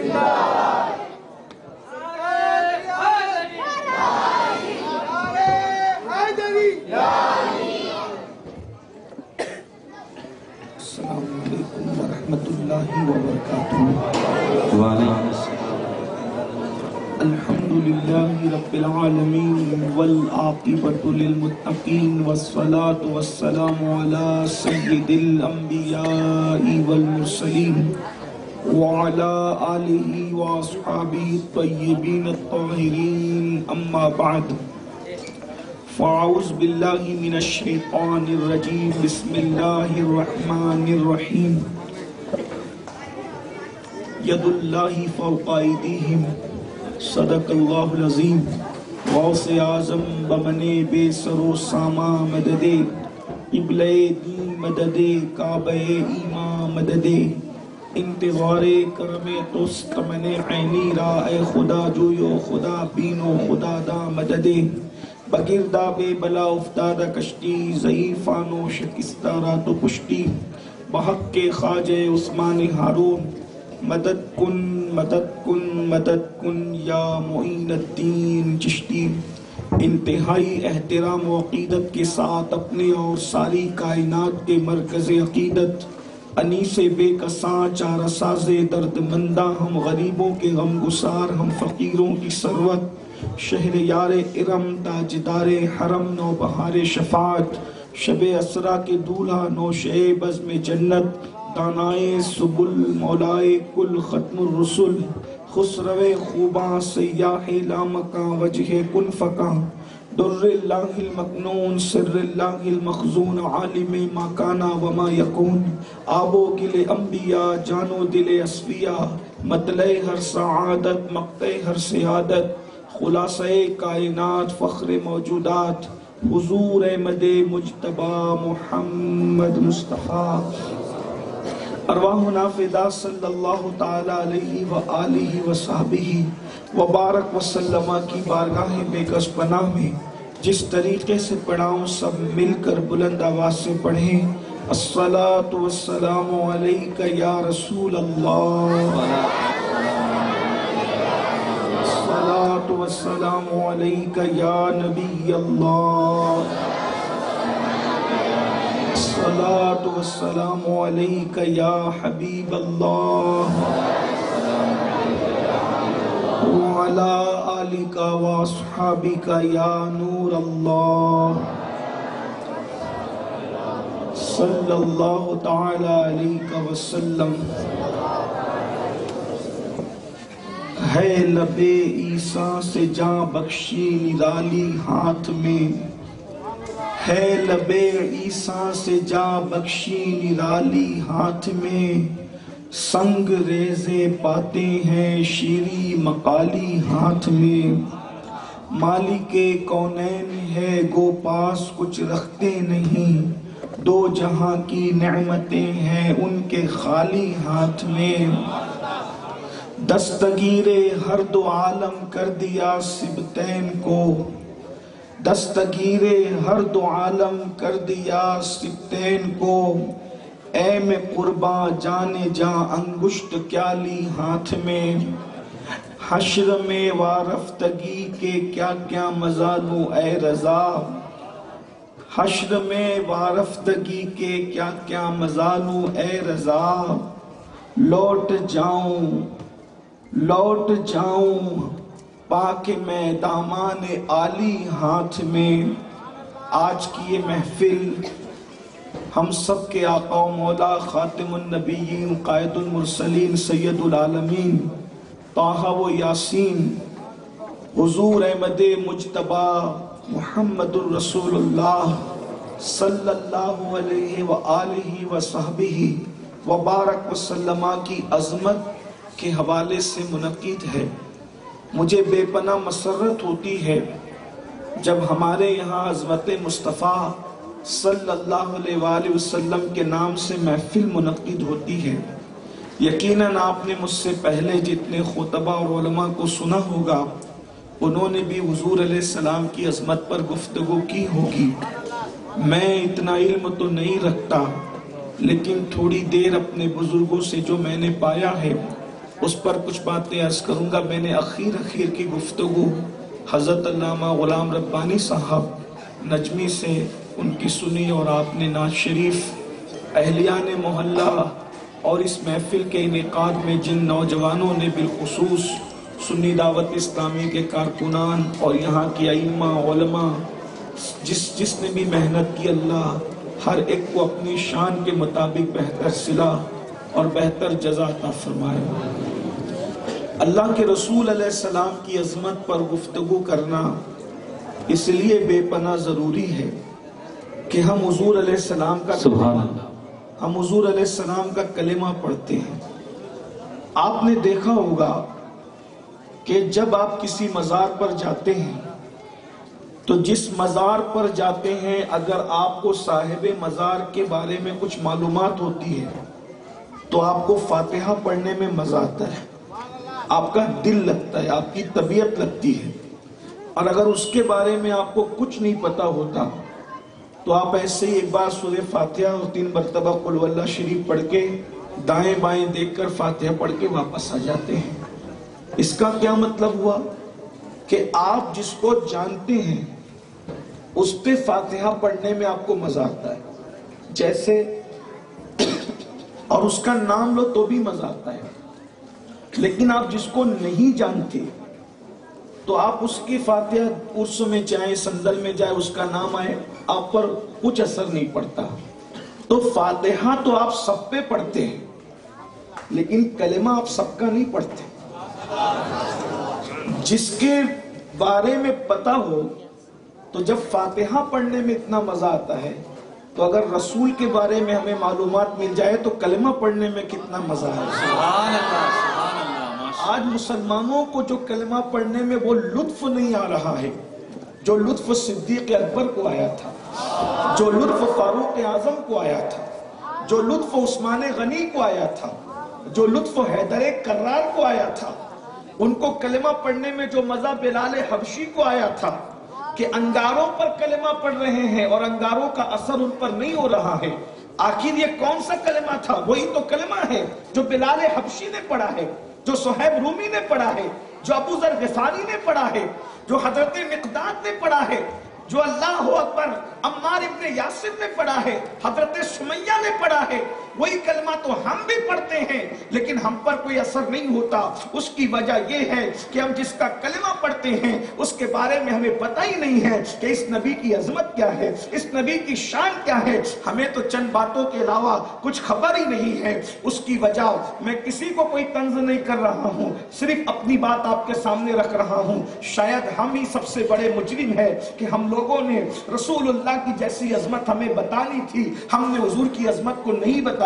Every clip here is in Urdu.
السلام علیکم ورحمۃ اللہ وبرکاتہ۔ وعلیکم السلام۔ الحمد للہ رب العالمین والعاقبۃ للمتقین والصلاة والسلام علی سید الانبیاء والمرسلین وعلی آلہ واصحابہ الطیبین الطاہرین، اما بعد فاعوذ باللہ من الشیطان الرجیم، بسم اللہ الرحمن الرحیم۔ ید اللہ فوق ایدیہم، صدق اللہ العظیم۔ غوث اعظم بمنے بے سر و ساما مددے، قبلہ دین مددے، کعبہ ایمان مددے، انتظار کرم توست من عینی را، اے خدا جویو خدا بینو خدا دا مددے۔ بگردہ بے بلا افتادہ کشتی، ضعیفانو شکستہ رات و پشتی، بحق کے خواجہ عثمان ہارون، مدد کن مدد کن مدد کن یا معین الدین چشتی۔ انتہائی احترام و عقیدت کے ساتھ اپنے اور ساری کائنات کے مرکز عقیدت، انیس بے کساں چارہ ساز درد مندہ، ہم غریبوں کے غم گسار، ہم فقیروں کی ثروت، شہر یار ارم تاجدار حرم، نو بہار شفاعت، شب اسرا کے دولہا، نوشے بزم جنت، دانائے سبل مولائے کل ختم الرسل، خسرو خوباں سیاح لامکاں، وجہ کن فکاں، در اللہ المکنون، سر اللہ المخزون، عالم ما کانا وما یکون، آب و گل انبیاء، جان و دل اصفیاء، مطلع ہر سعادت، مقطع ہر سعادت، خلاصہ کائنات، فخر موجودات، حضور احمد مجتبی محمد مصطفیٰ، ارواحنا فدا صلی اللہ تعالی علیہ وآلہ وصحبہ وبارک وسلم کی بارگاہ بے کس پناہ میں جس طریقے سے پڑھاؤں سب مل کر بلند آواز سے پڑھیں۔ الصلاۃ والسلام علیک یا رسول اللہ، الصلاۃ والسلام علیک یا نبی اللہ، الصلاۃ والسلام علیک یا حبیب اللہ، وعلی آلک واصحابک یا نور اللہ، صلی اللہ تعالی علیہ وسلم۔ ہے لب عیسیٰ سے جاں بخشی نرالی ہاتھ میں، ہے لب عیسیٰ سے جاں بخشی نرالی ہاتھ میں، سنگ ریزے پاتے ہیں شیری مقالی ہاتھ میں، مالک کونین ہے گو پاس کچھ رکھتے نہیں، دو جہاں کی نعمتیں ہیں ان کے خالی ہاتھ میں، دستگیر ہر دو عالم کر دیا سبتین کو، دستگیر ہر دو عالم کر دیا سبتین کو، اے میں قرباں جانے جاں انگشت کیا لی ہاتھ میں، حشر میں وارفتگی کے کیا کیا مزہ لوں اے رضا، حشر میں وارفتگی کے کیا کیا مزہ لوں اے رضا، لوٹ جاؤں پاک میں دامان عالی ہاتھ میں۔ آج کی یہ محفل ہم سب کے آقا و مولا خاتم النبیین، قائد المرسلین، سید العالمین، طٰہٰ و یاسین، حضور احمد مجتبی محمد الرسول اللہ صلی اللہ علیہ وآلہ وصحبہ وبارک وسلم کی عظمت کے حوالے سے منعقد ہے۔ مجھے بے پناہ مسرت ہوتی ہے جب ہمارے یہاں عظمت مصطفیٰ صلی اللہ علیہ وآلہ وسلم کے نام سے محفل منعقد ہوتی ہے۔ یقیناً آپ نے مجھ سے پہلے جتنے خطبہ اور علماء کو سنا ہوگا انہوں نے بھی حضور علیہ السلام کی عظمت پر گفتگو کی ہوگی۔ میں اتنا علم تو نہیں رکھتا، لیکن تھوڑی دیر اپنے بزرگوں سے جو میں نے پایا ہے اس پر کچھ باتیں عرض کروں گا۔ میں نے اخیر کی گفتگو حضرت علامہ غلام ربانی صاحب نجمی سے ان کی سنی، اور آپ نے نعت شریف اہلیان محلہ اور اس محفل کے انعقاد میں جن نوجوانوں نے بالخصوص سنی دعوت اسلامی کے کارکنان اور یہاں کی ائمہ علماء جس نے بھی محنت کی، اللہ ہر ایک کو اپنی شان کے مطابق بہتر صلہ اور بہتر جزا عطا فرمائے۔ اللہ کے رسول علیہ السلام کی عظمت پر گفتگو کرنا اس لیے بے پناہ ضروری ہے کہ ہم حضور علیہ السلام کا ہم حضور علیہ السلام کا کلمہ پڑھتے ہیں۔ آپ نے دیکھا ہوگا کہ جب آپ کسی مزار پر جاتے ہیں تو جس مزار پر جاتے ہیں اگر آپ کو صاحب مزار کے بارے میں کچھ معلومات ہوتی ہے تو آپ کو فاتحہ پڑھنے میں مزہ آتا ہے، آپ کا دل لگتا ہے، آپ کی طبیعت لگتی ہے۔ اور اگر اس کے بارے میں آپ کو کچھ نہیں پتا ہوتا تو آپ ایسے ہی ایک بار سورہ فاتحہ اور 3 مرتبہ قل واللہ شریف پڑھ کے دائیں بائیں دیکھ کر فاتحہ پڑھ کے واپس آ جاتے ہیں۔ اس کا کیا مطلب ہوا کہ آپ جس کو جانتے ہیں اس پہ فاتحہ پڑھنے میں آپ کو مزہ آتا ہے، جیسے اور اس کا نام لو تو بھی مزہ آتا ہے۔ لیکن آپ جس کو نہیں جانتے تو آپ اس کی فاتحہ عرس میں جائیں، صندل میں جائیں، اس کا نام آئے، آپ پر کچھ اثر نہیں پڑتا۔ تو فاتحہ تو آپ سب پہ پڑھتے ہیں لیکن کلمہ آپ سب کا نہیں پڑھتے۔ جس کے بارے میں پتا ہو تو جب فاتحہ پڑھنے میں اتنا مزہ آتا ہے تو اگر رسول کے بارے میں ہمیں معلومات مل جائے تو کلمہ پڑھنے میں کتنا مزہ ہے۔ سبحان اللہ، سبحان اللہ۔ آج مسلمانوں کو جو کلمہ پڑھنے میں وہ لطف نہیں آ رہا ہے جو لطف صدیق اکبر کو آیا تھا، جو لطف فاروق اعظم کو آیا تھا، جو لطف عثمان غنی کو آیا تھا، جو لطف حیدر کرار کو آیا تھا، ان کو کلمہ پڑھنے میں جو مزہ بلال حبشی کو آیا تھا کہ انگاروں پر کلمہ پڑھ رہے ہیں اور انگاروں کا اثر ان پر نہیں ہو رہا ہے۔ آخر یہ کون سا کلمہ تھا؟ وہی تو کلمہ ہے جو بلال حبشی نے پڑھا ہے، جو صہیب رومی نے پڑھا ہے، جو ابو ذر غفاری نے پڑھا ہے، جو حضرت مقداد نے پڑھا ہے، جو اللہ اکبر عمار ابن یاسر نے پڑھا ہے، حضرت سمیہ نے پڑھا ہے۔ وہی کلمہ تو ہم بھی پڑھتے ہیں لیکن ہم پر کوئی اثر نہیں ہوتا۔ اس کی وجہ یہ ہے کہ ہم جس کا کلمہ پڑھتے ہیں اس کے بارے میں ہمیں پتہ ہی نہیں ہے کہ اس نبی کی عظمت کیا ہے، اس نبی کی شان کیا ہے۔ ہمیں تو چند باتوں کے علاوہ کچھ خبر ہی نہیں ہے۔ اس کی وجہ میں کسی کو کوئی طنز نہیں کر رہا ہوں، صرف اپنی بات آپ کے سامنے رکھ رہا ہوں۔ شاید ہم ہی سب سے بڑے مجرم ہیں کہ ہم لوگوں نے رسول اللہ کی جیسی عظمت ہمیں بتانی تھی، ہم نے حضور کی عظمت کو نہیں بتایا۔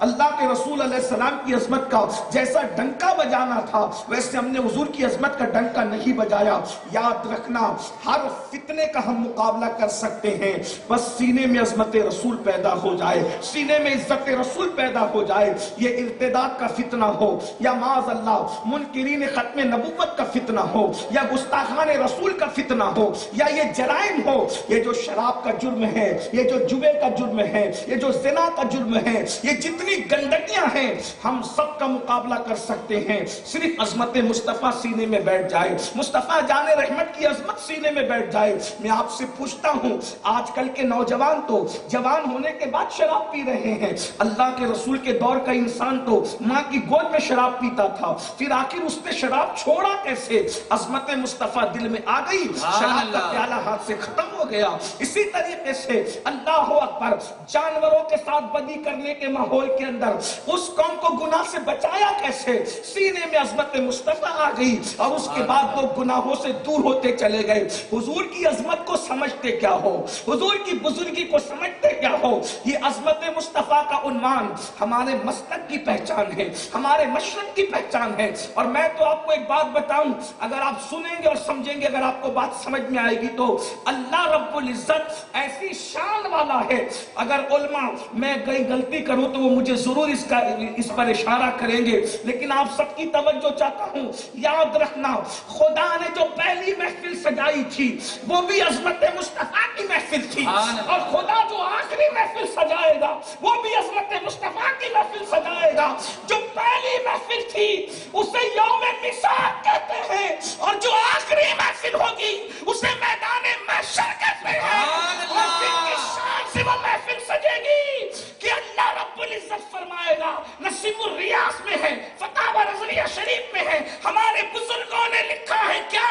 اللہ کے رسول علیہ السلام کی عظمت کا جیسا ڈنکا بجانا تھا ویسے ہم نے حضور کی عظمت کا ڈنکا نہیں بجایا۔ یاد رکھنا، ہر فتنے کا ہم مقابلہ کر سکتے ہیں، بس سینے میں عظمت رسول پیدا ہو جائے، سینے میں عزت رسول پیدا ہو جائے۔ یہ ارتداد کا فتنہ ہو یا معاذ اللہ منکرین ختم نبوت کا فتنہ ہو یا گستاخان رسول کا فتنہ ہو یا یہ جرائم ہو، یہ جو شراب کا جرم ہے، یہ جو جوے کا جرم ہے، یہ جو زنا کا جرم ہے، یہ جتنی گندگیاں ہیں ہم سب کا مقابلہ کر سکتے ہیں۔ صرف عظمت مصطفیٰ سینے میں بیٹھ جائے، مصطفیٰ جان رحمت کی عظمت سینے میں بیٹھ جائے۔ میں آپ سے پوچھتا ہوں، آج کل کے نوجوان تو جوان ہونے کے بعد شراب پی رہے ہیں۔ اللہ کے رسول کے دور کا انسان تو ماں کی گود میں شراب پیتا تھا، پھر آخر اس نے شراب چھوڑا کیسے؟ عظمت مصطفیٰ دل میں آ گئی، شراب کا پیالہ ہاتھ سے ختم ہو گیا۔ اسی طریقے سے اللہ اکبر، جانوروں کے ساتھ بدی کرنے کے ماحول کے اندر اس قوم کو گناہ سے بچایا کیسے؟ سینے میں عظمت مصطفیٰ آ گئی اور اس کے بعد وہ گناہوں سے دور ہوتے چلے گئے۔ حضور کی عظمت کو سمجھتے کیا ہو؟ حضور کی بزرگی کو سمجھتے کیا ہو؟ یہ عظمت مصطفیٰ کا عنوان ہمارے مسلک کی پہچان ہے، ہمارے مشرق کی پہچان ہے۔ اور میں تو آپ کو ایک بات بتاؤں، اگر آپ سنیں گے اور سمجھیں گے، اگر آپ کو بات سمجھ میں آئے گی تو اللہ رب العزت ایسی شان والا ہے. اگر علماء میں کوئی غلطی کروں تو وہ مجھے ضرور اس پر اشارہ کریں گے، لیکن آپ سب کی توجہ چاہتا ہوں. یاد رکھنا خدا نے جو پہلی محفل سجائی تھی وہ بھی عظمت مصطفیٰ کی محفل تھی، اور خدا جو آخری محفل سجائے گا وہ بھی عظمت مصطفیٰ کی محفل سجائے گا. جو پہلی محفل تھی اسے یوم میثاق کہتے ہیں، اور جو آخری محفل ہوگی اسے میدان محشر کہتے ہیں. اور جن کی شان سے وہ محفل سجے گی کہ اللہ رب العزت فرمائے گا، نسیم الریاض میں ہے، فتح رضویہ شریف میں ہے، ہمارے بزرگوں نے لکھا ہے کیا؟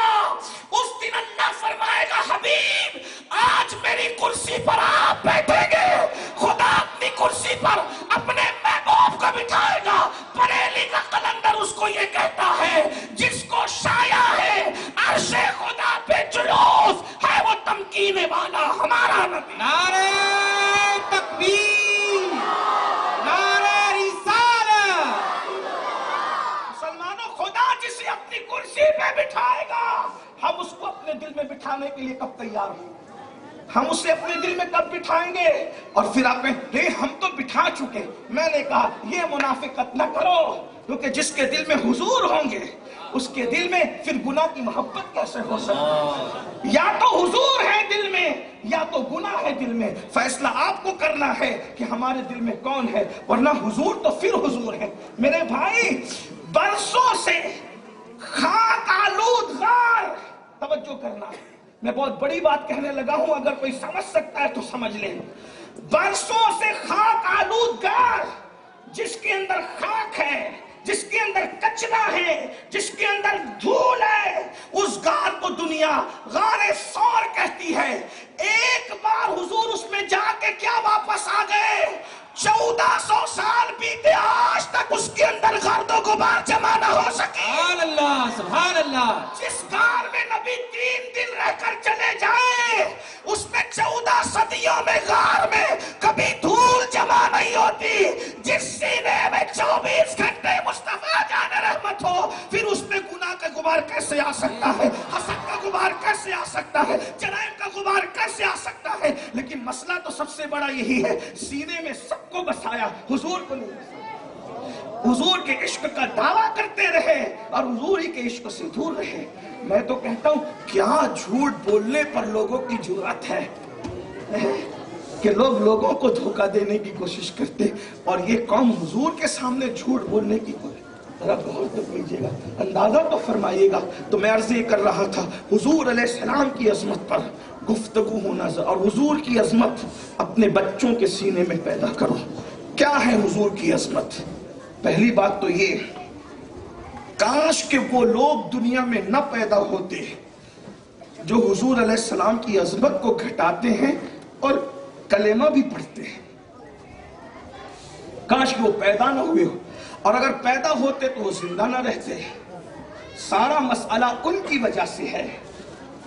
اس دن اللہ فرمائے گا حبیب آج میری کرسی پر آپ بیٹھیں گے. خدا اپنی کرسی پر اپنے محبوب کو بٹھائے گا. بریلی کا قلندر اس کو یہ کہتا ہے جس کو شایا ہے عرش خدا پہ جلوس ہے وہ تمکینے والا ہمارا نبی. نعرہ تکبیر، نعرہ رسالت. مسلمانوں خدا جسے اپنی کرسی پہ بٹھائے گا ہم اس کو اپنے دل میں بٹھانے کے لیے کب تیار ہیں؟ ہم اسے اپنے دل میں کب بٹھائیں گے؟ اور پھر آپ کہیں ہم تو بٹھا چکے. میں نے کہا یہ منافقت نہ کرو، کیونکہ جس کے دل میں حضور ہوں گے اس کے دل میں پھر گناہ کی محبت کیسے ہو سکتی؟ یا تو حضور ہے دل میں یا تو گناہ ہے دل میں. فیصلہ آپ کو کرنا ہے کہ ہمارے دل میں کون ہے، ورنہ حضور تو پھر حضور ہے. میرے بھائی برسوں سے خاک آلود غار، توجہ کرنا میں بہت بڑی بات کہنے لگا ہوں، اگر کوئی سمجھ سکتا ہے تو سمجھ لیں. برسوں سے خاک آلود غار، جس کے اندر خاک ہے، جس کے اندر کچرا ہے، جس کے اندر دھول ہے، اس غار کو دنیا غار ثور کہتی ہے. ایک بار حضور اس میں جا کے کیا واپس آ گئے؟ 1400 سال بیتے آج تک اس کے اندر گرد و غبار جمع نہ ہو سکی. سبحان اللہ، سبحان اللہ. جس غار میں نبی 3 دن رہ کر چلے جائیں اس میں 14 صدیوں میں غار میں کبھی دھول جمع نہیں ہوتی. جس سینے میں 24 گھنٹے مصطفیٰ جان رحمت ہو پھر اس میں گناہ کا غبار کیسے آ سکتا ہے؟ حسد کا غبار کیسے آ سکتا ہے؟ جرائم کا غبار کیسے آ سکتا ہے؟ لیکن مسئلہ تو سب سے بڑا یہی ہے، سینے میں سب کو بسایا، حضور کو نہیں بسایا. حضور کے عشق کا دعویٰ کرتے رہے اور حضور ہی کے عشق سے دور رہے. میں تو کہتا ہوں کیا جھوٹ بولنے پر لوگوں کی جرأت ہے کہ لوگ لوگوں کو دھوکہ دینے کی کوشش کرتے، اور یہ قوم حضور کے سامنے جھوٹ بولنے کی کوشش. ذرا غور تو کیجیے گا، اندازہ تو فرمائیے گا. تو میں عرض یہ کر رہا تھا حضور علیہ السلام کی عظمت پر گفتگو ہونا، اور حضور کی عظمت اپنے بچوں کے سینے میں پیدا کرو. کیا ہے حضور کی عظمت؟ پہلی بات تو یہ، کاش کہ وہ لوگ دنیا میں نہ پیدا ہوتے جو حضور علیہ السلام کی عظمت کو گھٹاتے ہیں اور کلمہ بھی پڑھتے ہیں. کاش کہ وہ پیدا نہ ہوئے ہو، اور اگر پیدا ہوتے تو وہ زندہ نہ رہتے. سارا مسئلہ ان کی وجہ سے ہے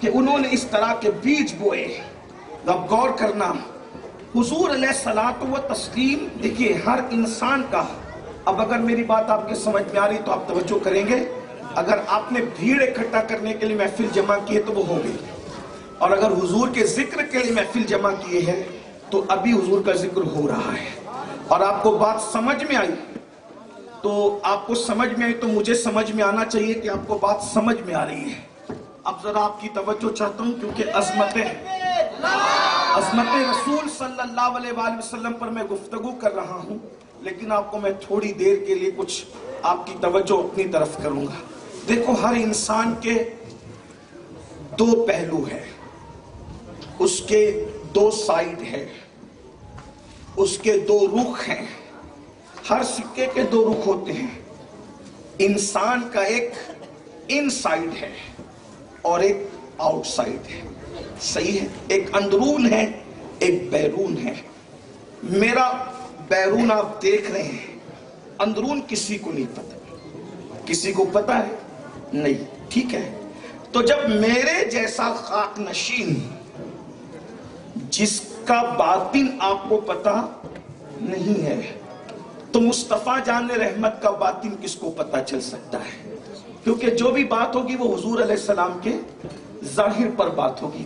کہ انہوں نے اس طرح کے بیج بوئے. اب غور کرنا، حضور علیہ الصلوۃ والتسلیم، دیکھیے ہر انسان کا، اب اگر میری بات آپ کے سمجھ میں آ رہی تو آپ توجہ کریں گے. اگر آپ نے بھیڑ اکٹھا کرنے کے لیے محفل جمع کی ہے تو وہ ہو گئی، اور اگر حضور کے ذکر کے لیے محفل جمع کیے ہیں تو ابھی حضور کا ذکر ہو رہا ہے. اور آپ کو بات سمجھ میں آئی تو آپ کو سمجھ میں آئی تو مجھے سمجھ میں آنا چاہیے کہ آپ کو بات سمجھ میں آ رہی ہے. اب ذرا آپ کی توجہ چاہتا ہوں، کیونکہ عظمت رسول صلی اللہ علیہ وآلہ وسلم پر میں گفتگو کر رہا ہوں، لیکن آپ کو میں تھوڑی دیر کے لیے کچھ آپ کی توجہ اپنی طرف کروں گا. دیکھو ہر انسان کے 2 پہلو ہیں، اس کے 2 سائیڈ ہیں، اس کے 2 رخ ہیں. ہر سکے کے 2 رخ ہوتے ہیں. انسان کا ایک ان سائیڈ ہے اور ایک آؤٹ سائیڈ ہے. صحیح ہے، ایک اندرون ہے ایک بیرون ہے. میرا بیرون آپ دیکھ رہے ہیں، اندرون کسی کو نہیں پتا. کسی کو پتا ہے؟ نہیں. ٹھیک ہے، تو جب میرے جیسا خاک نشین جس کا باطن آپ کو پتا نہیں ہے تو مصطفیٰ جان رحمت کا باطن کس کو پتا چل سکتا ہے؟ کیونکہ جو بھی بات ہوگی وہ حضور علیہ السلام کے ظاہر پر بات ہوگی.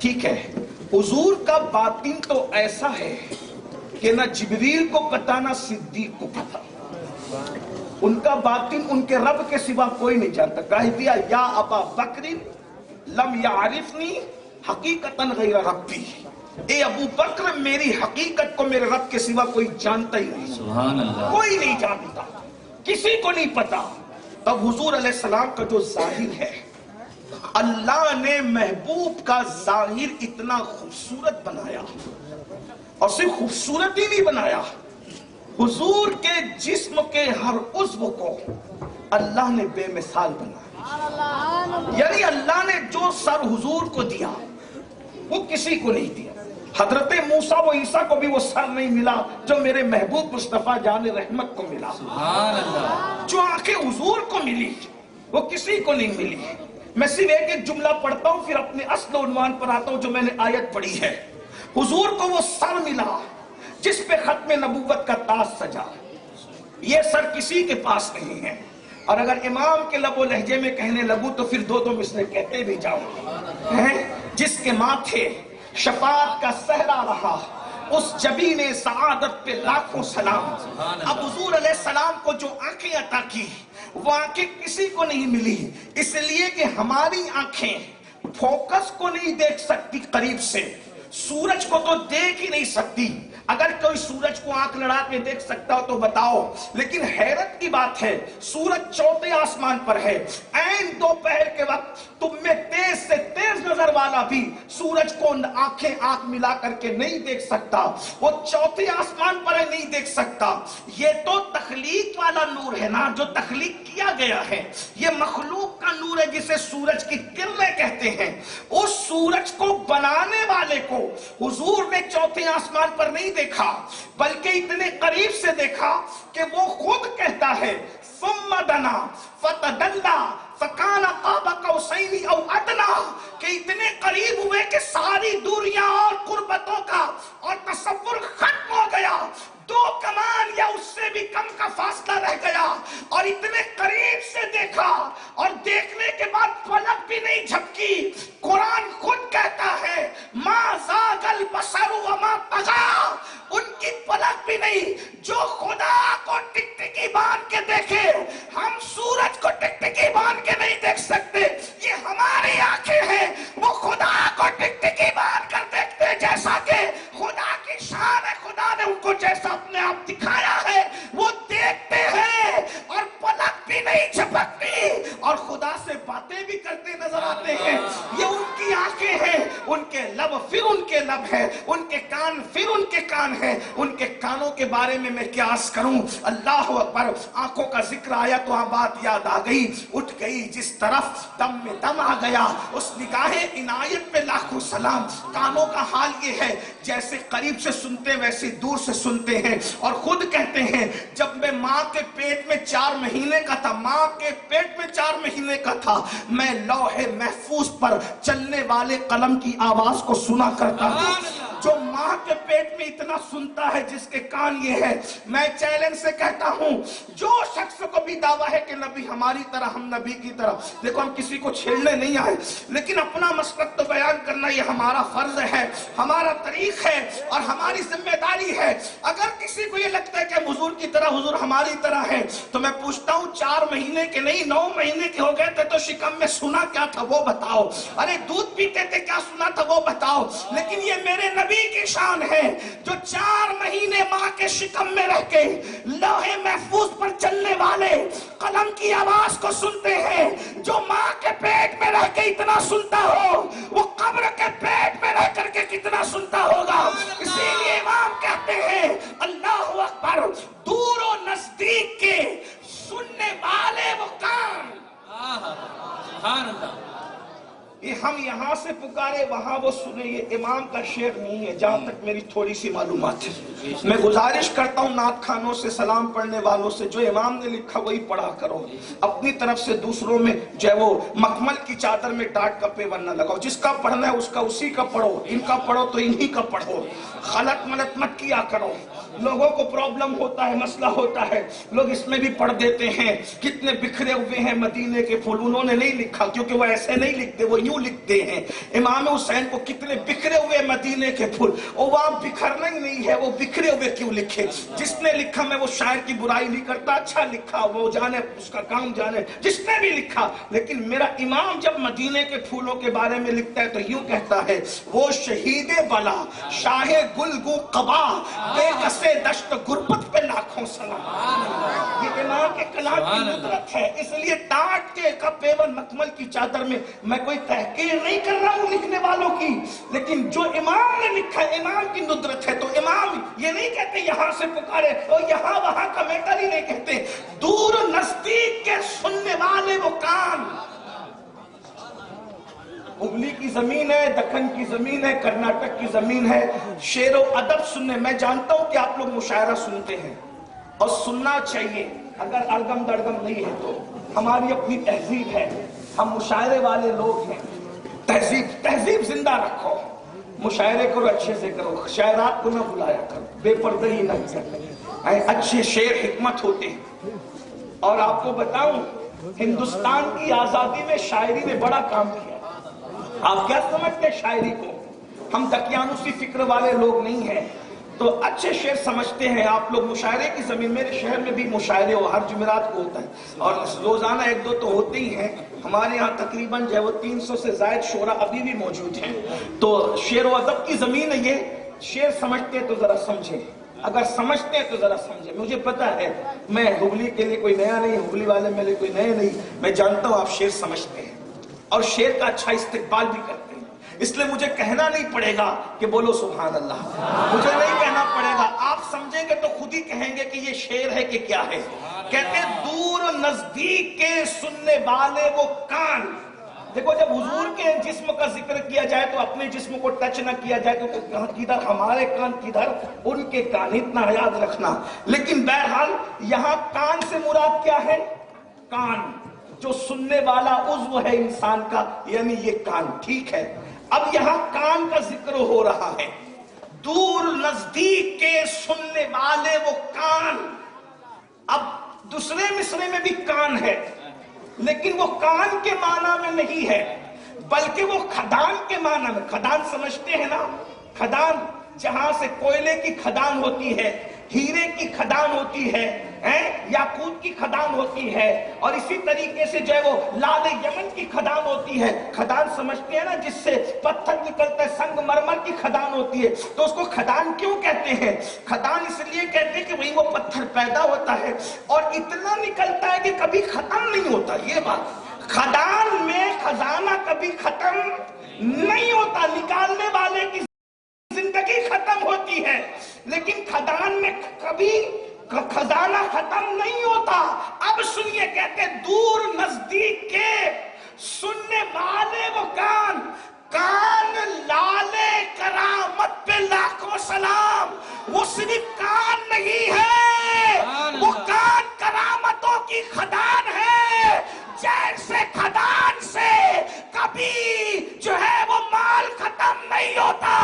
ٹھیک ہے, حضور کا باطن تو ایسا ہے کہ نہ جبریل کو پتا نہ صدیق کو پتا. ان کا باطن ان کے رب کے سوا کوئی نہیں جانتا. کہہ دیا یا ابا بکر لم یعرفنی حقیقتاً غیر ربی, اے ابو بکر میری حقیقت کو میرے رب کے سوا کوئی جانتا ہی نہیں. سبحان اللہ. کوئی نہیں جانتا, کسی کو نہیں پتا. تب حضور علیہ السلام کا جو ظاہر ہے, اللہ نے محبوب کا ظاہر اتنا خوبصورت بنایا, اور صرف خوبصورت ہی نہیں بنایا, حضور کے جسم کے ہر عضو کو اللہ نے بے مثال بنایا. یعنی اللہ نے جو سر حضور کو دیا وہ کسی کو نہیں دیا. حضرت موسیٰ و عیسیٰ کو بھی وہ سر نہیں ملا جو میرے محبوب مصطفیٰ جان رحمت کو ملا. سبحان اللہ. جو آنکھیں حضور کو ملی وہ کسی کو نہیں ملی. میں صرف ایک جملہ پڑھتا ہوں پھر اپنے اصل عنوان پر آتا ہوں جو میں نے آیت پڑھی ہے. حضور کو وہ سر ملا جس پہ ختم نبوت کا تاج سجا. یہ سر کسی کے پاس نہیں ہے, اور اگر امام کے لب و لہجے میں کہنے لگوں تو پھر دو مثلیں کہتے بھی جاؤں. جس کے ماتھے شفاعت کا صحرا رہا اس جبین سعادت پہ لاکھوں سلام. اب حضور علیہ السلام کو جو آنکھیں عطا کی وہ آنکھیں کسی کو نہیں ملی, اس لیے کہ ہماری آنکھیں فوکس کو نہیں دیکھ سکتی قریب سے, سورج کو تو دیکھ ہی نہیں سکتی. اگر کوئی سورج کو آنکھ لڑا کے دیکھ سکتا ہو تو بتاؤ. لیکن حیرت کی بات ہے, سورج چوتھے آسمان پر ہے, عین دوپہر کے وقت تم میں تیز سے تیز نظر والا بھی سورج کو آنکھ ملا کر کے نہیں دیکھ سکتا. وہ چوتھے آسمان پر ہے, نہیں دیکھ سکتا. یہ تو تخلیق والا نور ہے نا, جو تخلیق کیا گیا ہے. یہ مخلوق کا نور ہے جسے سورج کی کرنیں کہتے ہیں. اس سورج کو بنانے والے کو حضور نے چوتھے آسمان پر نہیں دیکھا, بلکہ اتنے قریب سے دیکھا کہ وہ خود کہتا ہے ثم دنا فتدلا فکان قاب قوسین او ادنا, کہ اتنے قریب ہوئے کہ ساری دوریاں اور قربتوں کا اور تصور ختم ہو گیا, 2 کمان یا اس سے بھی کم کا فاصلہ رہ گیا, اور اتنے قریب سے دیکھا اور دیکھنے کے بعد پلک بھی نہیں جھپکی. قرآن خود کہتا ہے ما زاغ البصر وما طغى, ان کی پلک بھی نہیں. جو خدا کو ٹکٹکی باندھ کے دیکھے, ہم سورج کو ٹکٹکی باندھ کے نہیں دیکھ سکتے. یہ ہماری آنکھیں ہیں, وہ خدا کو ٹکٹکی باندھ کر دیکھتے. جیسا کہ خدا کی شان ہے, خدا نے ان کو جیسا اپنے آپ دکھایا ہے وہ دیکھتے ہیں, اور پلک بھی نہیں جھپکتی, اور خدا سے باتیں بھی کرتے نظر آتے ہیں. یہ ان کی آنکھیں ہیں, ان کے لب پھر ان کے لب ہے, ان کے کان پھر ان کے کان ہیں. ان کے کانوں کے بارے میں کیا عرض کروں. اللہ اکبر. آنکھوں کا ذکر آیا تو بات یاد آ گئی, اٹھ گئی جس طرف دم میں دم آ گیا. اس نگاہ عنایت پہ لاکھوں سلام. کانوں کا حال یہ ہے جیسے قریب سے سنتے ویسے دور سے سنتے ہیں, اور خود کہتے ہیں جب میں ماں کے پیٹ میں 4 مہینے کا تھا, ماں کے پیٹ میں 4 مہینے کا تھا, میں لوح محفوظ پر چلنے والے قلم کی آواز کو سنا کرتا تھا. جو ماں کے پیٹ میں اتنا سنتا ہے جس کے کان یہ ہے, میں چیلنج سے کہتا ہوں جو شخص کو بھی دعویٰ ہے کہ نبی ہماری طرح, ہم نبی کی طرح, دیکھو ہم کسی کو چھیڑنے نہیں آئے, لیکن اپنا مسلک تو بیان کرنا یہ ہمارا فرض ہے, ہمارا طریق ہے اور ہماری ذمہ داری ہے. اگر کسی کو یہ لگتا ہے کہ حضور کی طرح, حضور ہماری طرح ہے, تو میں پوچھتا ہوں 4 مہینے کے نہیں 9 مہینے کے ہو گئے تھے تو شکم میں سنا کیا تھا وہ بتاؤ. ارے دودھ پیتے تھے کیا سنا تھا وہ بتاؤ. لیکن یہ میرے نبی کی شان ہے جو 4 مہینے ماں کے شکم میں رہ کے لوح محفوظ پر چلنے والے قلم کی آواز کو سنتے ہیں. جو ماں کے پیٹ میں رہ کے اتنا سنتا ہو وہ قبر کے پیٹ میں رہ کر کے کتنا سنتا ہوگا. اسی لیے امام کہتے ہیں اللہ اکبر, دور و نزدیک کے سننے والے وہ کان. سبحان اللہ. یہ ہم یہاں سے پکارے وہاں وہ سنے, یہ امام کا شعر نہیں ہے جہاں تک میری تھوڑی سی معلومات ہے. میں گزارش کرتا ہوں نعت خانوں سے, سلام پڑھنے والوں سے, جو امام نے لکھا وہی پڑھا کرو. اپنی طرف سے دوسروں میں جو ہے وہ مکمل کی چادر میں ڈانٹ کا پیون نہ لگاؤ. جس کا پڑھنا ہے اس کا اسی کا پڑھو, ان کا پڑھو تو انہی کا پڑھو. غلط ملت مت کیا کرو. لوگوں کو پرابلم ہوتا ہے, مسئلہ ہوتا ہے, لوگ اس میں بھی پڑھ دیتے ہیں کتنے بکھرے ہوئے ہیں مدینے کے پھول. انہوں نے نہیں لکھا کیونکہ وہ ایسے نہیں لکھتے, وہ یوں لکھتے ہیں امام حسین کو کتنے بکھرے ہوئے مدینے کے پھول، اور وہاں بکھرنا ہی نہیں ہے، وہ بکھرے ہوئے کیوں لکھے؟ جس نے لکھا، میں وہ شاعر کی برائی نہیں کرتا، اچھا لکھا، وہ جانے اس کا کام جانے جس نے بھی لکھا، لیکن میرا امام جب مدینے کے پھولوں کے بارے میں لکھتا ہے تو یوں کہتا ہے، وہ شہید بلا شاہ گلگو قبا بے کسے دشت غربت پہ لاکھوں سلام۔ یہ امام کے کلام کی ندرت ہے، اس لیے ڈانٹ کے پیون مکمل کی چادر میں کوئی تحقیر نہیں کر رہا ہوں لکھنے والوں کی، لیکن جو امام نے لکھا ہے امام کی ندرت ہے۔ تو امام یہ نہیں کہتے یہاں سے پکارے اور یہاں وہاں کا میٹر ہی نہیں کہتے، دور نزدیک کے سننے والے وہ کان۔ ہبلی کی زمین ہے، دکن کی زمین ہے، کرناٹک کی زمین ہے، شعر و ادب سننے، میں جانتا ہوں کہ آپ لوگ مشاعرہ سنتے ہیں اور سننا چاہیے، اگر الگم دڑگم نہیں ہے تو ہماری اپنی تہذیب ہے، ہم مشاعرے والے لوگ ہیں، تہذیب زندہ رکھو، مشاعرے کرو، اچھے سے کرو، شاعرات کو نہ بلایا کرو، بے پردگی نہ کرو، اچھے شعر حکمت ہوتے ہیں۔ اور آپ کو بتاؤں ہندوستان کی آزادی میں شاعری نے بڑا کام کیا۔ آپ کیا سمجھتے ہیں شاعری کو؟ ہم دقیانوسی فکر والے لوگ نہیں ہیں، تو اچھے شعر سمجھتے ہیں آپ لوگ۔ مشاعرے کی زمین، میرے شہر میں بھی مشاعرے ہر جمعرات کو ہوتا ہے، اور روزانہ ایک دو تو ہوتے ہی ہیں۔ ہمارے ہاں تقریباً جو ہے وہ 300 سے زائد شعراء ابھی بھی موجود ہیں۔ تو شعر و ادب کی زمین ہے یہ، شعر سمجھتے ہیں تو ذرا سمجھیں، اگر سمجھتے ہیں تو ذرا سمجھیں۔ مجھے پتا ہے میں ہبلی کے لیے کوئی نیا نہیں، ہبلی والے میرے لیے کوئی نئے نہیں، میں جانتا ہوں آپ شعر سمجھتے ہیں اور شعر کا اچھا استقبال بھی کرتے ہیں، اس لیے مجھے کہنا نہیں پڑے گا کہ بولو سبحان اللہ، مجھے نہیں کہنا پڑے گا، آپ سمجھیں گے تو خود ہی کہیں گے کہ یہ شعر ہے کہ کیا ہے۔ کہتے ہیں دور نزدیک کے سننے والے وہ کان۔ دیکھو جب حضور کے جسم کا ذکر کیا جائے تو اپنے جسم کو ٹچ نہ کیا جائے تو کدھر ہمارے کان کدھر ان کے کان، اتنا یاد رکھنا۔ لیکن بہرحال یہاں کان سے مراد کیا ہے؟ کان، جو سننے والا عضو ہے انسان کا، یعنی یہ کان، ٹھیک ہے۔ اب یہاں کان کا ذکر ہو رہا ہے، دور نزدیک کے سننے والے وہ کان۔ اب دوسرے مصرے میں بھی کان ہے، لیکن وہ کان کے معنی میں نہیں ہے، بلکہ وہ کھدان کے معنی میں۔ کھدان سمجھتے ہیں نا؟ کھدان جہاں سے کوئلے کی کھدان ہوتی ہے، ہیرے کی کھدان ہوتی ہے، یاقوت کی کھدان ہوتی ہے، اور اسی طریقے سے جو ہے وہ لال یمن کی کھدان ہوتی ہے۔ کھدان سمجھتے ہیں نا جس سے پتھر نکلتا ہے، سنگ مرمر کی کھدان ہوتی ہے، تو اس کو کھدان کیوں کہتے ہیں؟ کھدان اس لیے کہتے ہیں کہ وہی وہ پتھر پیدا ہوتا ہے اور اتنا نکلتا ہے کہ کبھی ختم نہیں ہوتا۔ یہ بات، کھدان میں خزانہ کبھی ختم نہیں ہوتا، نکالنے والے کی زندگی ختم ہوتی ہے، لیکن کھدان میں کبھی خزانہ ختم نہیں ہوتا۔ اب سنیے، کہتے دور نزدیک کے سننے والے وہ کان، کان لالے کرامت پہ لاکھوں سلام۔ وہ صرف کان نہیں ہے، وہ کان کرامتوں کی کھدان ہے۔ جیسے کھدان سے کبھی جو ہے وہ مال ختم نہیں ہوتا،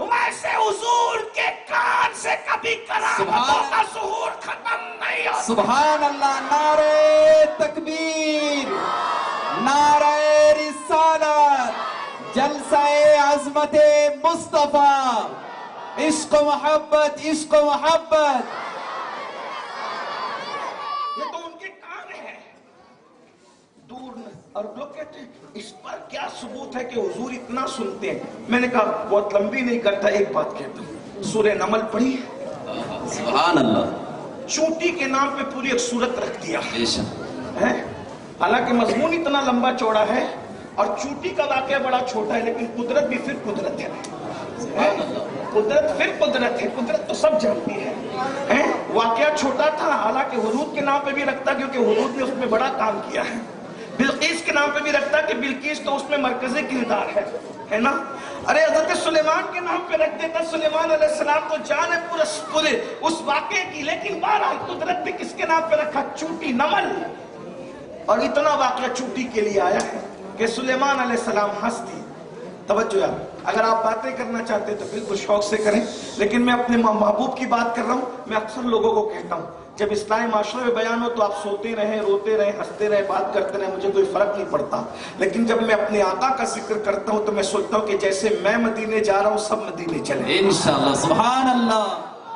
ویسے حضور کے کان سے کبھی کرامتوں کا ظہور ختم نہیں ہوتا۔ سبحان اللہ، نعرہ تکبیر، نعرہ رسالت، جلسہ عظمت مصطفیٰ، عشق و محبت، عشق و محبت۔ یہ تو ان کے کان ہیں دور۔ اور لوگ کہتے ہیں اس پر کیا ثبوت ہے کہ حضور اتنا سنتے ہیں؟ میں نے کہا بہت لمبی نہیں کرتا، ایک بات کہتا ہوں، سورہ نمل پڑھی ہے؟ سبحان اللہ۔ چونٹی کے نام پہ پوری ایک سورت رکھ دیا ہے، حالانکہ مضمون اتنا لمبا چوڑا ہے اور چونٹی کا واقعہ بڑا چھوٹا ہے، لیکن قدرت بھی پھر قدرت ہے، قدرت پھر قدرت ہے، قدرت تو سب جانتی ہے۔ واقعہ چھوٹا تھا، حالانکہ حدود کے نام پہ بھی رکھتا کیونکہ حدود نے اس میں بڑا کام کیا ہے۔ بلقیس کے نام پہ بھی رکھتا کہ بلقیس تو اس میں مرکزی کردار ہے نا۔ ارے حضرت سلیمان کے نام پہ رکھ دیتا، سلیمان علیہ السلام تو جانے پورے اس واقعے کی، لیکن بہرحال قدرت بھی کس کے نام پہ رکھا؟ چونٹی، نمل۔ اور اتنا واقعہ چونٹی کے لیے آیا ہے کہ سلیمان علیہ السلام ہنستی۔ توجہ یار، اگر آپ باتیں کرنا چاہتے تو بالکل شوق سے کریں، لیکن میں اپنے محبوب کی بات کر رہا ہوں۔ میں اکثر لوگوں کو کہتا ہوں جب اسلامی معاشرے میں بیان ہو تو آپ سوتے رہیں، روتے رہیں، ہنستے رہیں، بات کرتے رہیں، مجھے کوئی فرق نہیں پڑتا، لیکن جب میں اپنے آقا کا ذکر کرتا ہوں تو میں سوچتا ہوں کہ جیسے میں مدینے جا رہا ہوں سب مدینے چلے، انشاءاللہ، سبحان اللہ،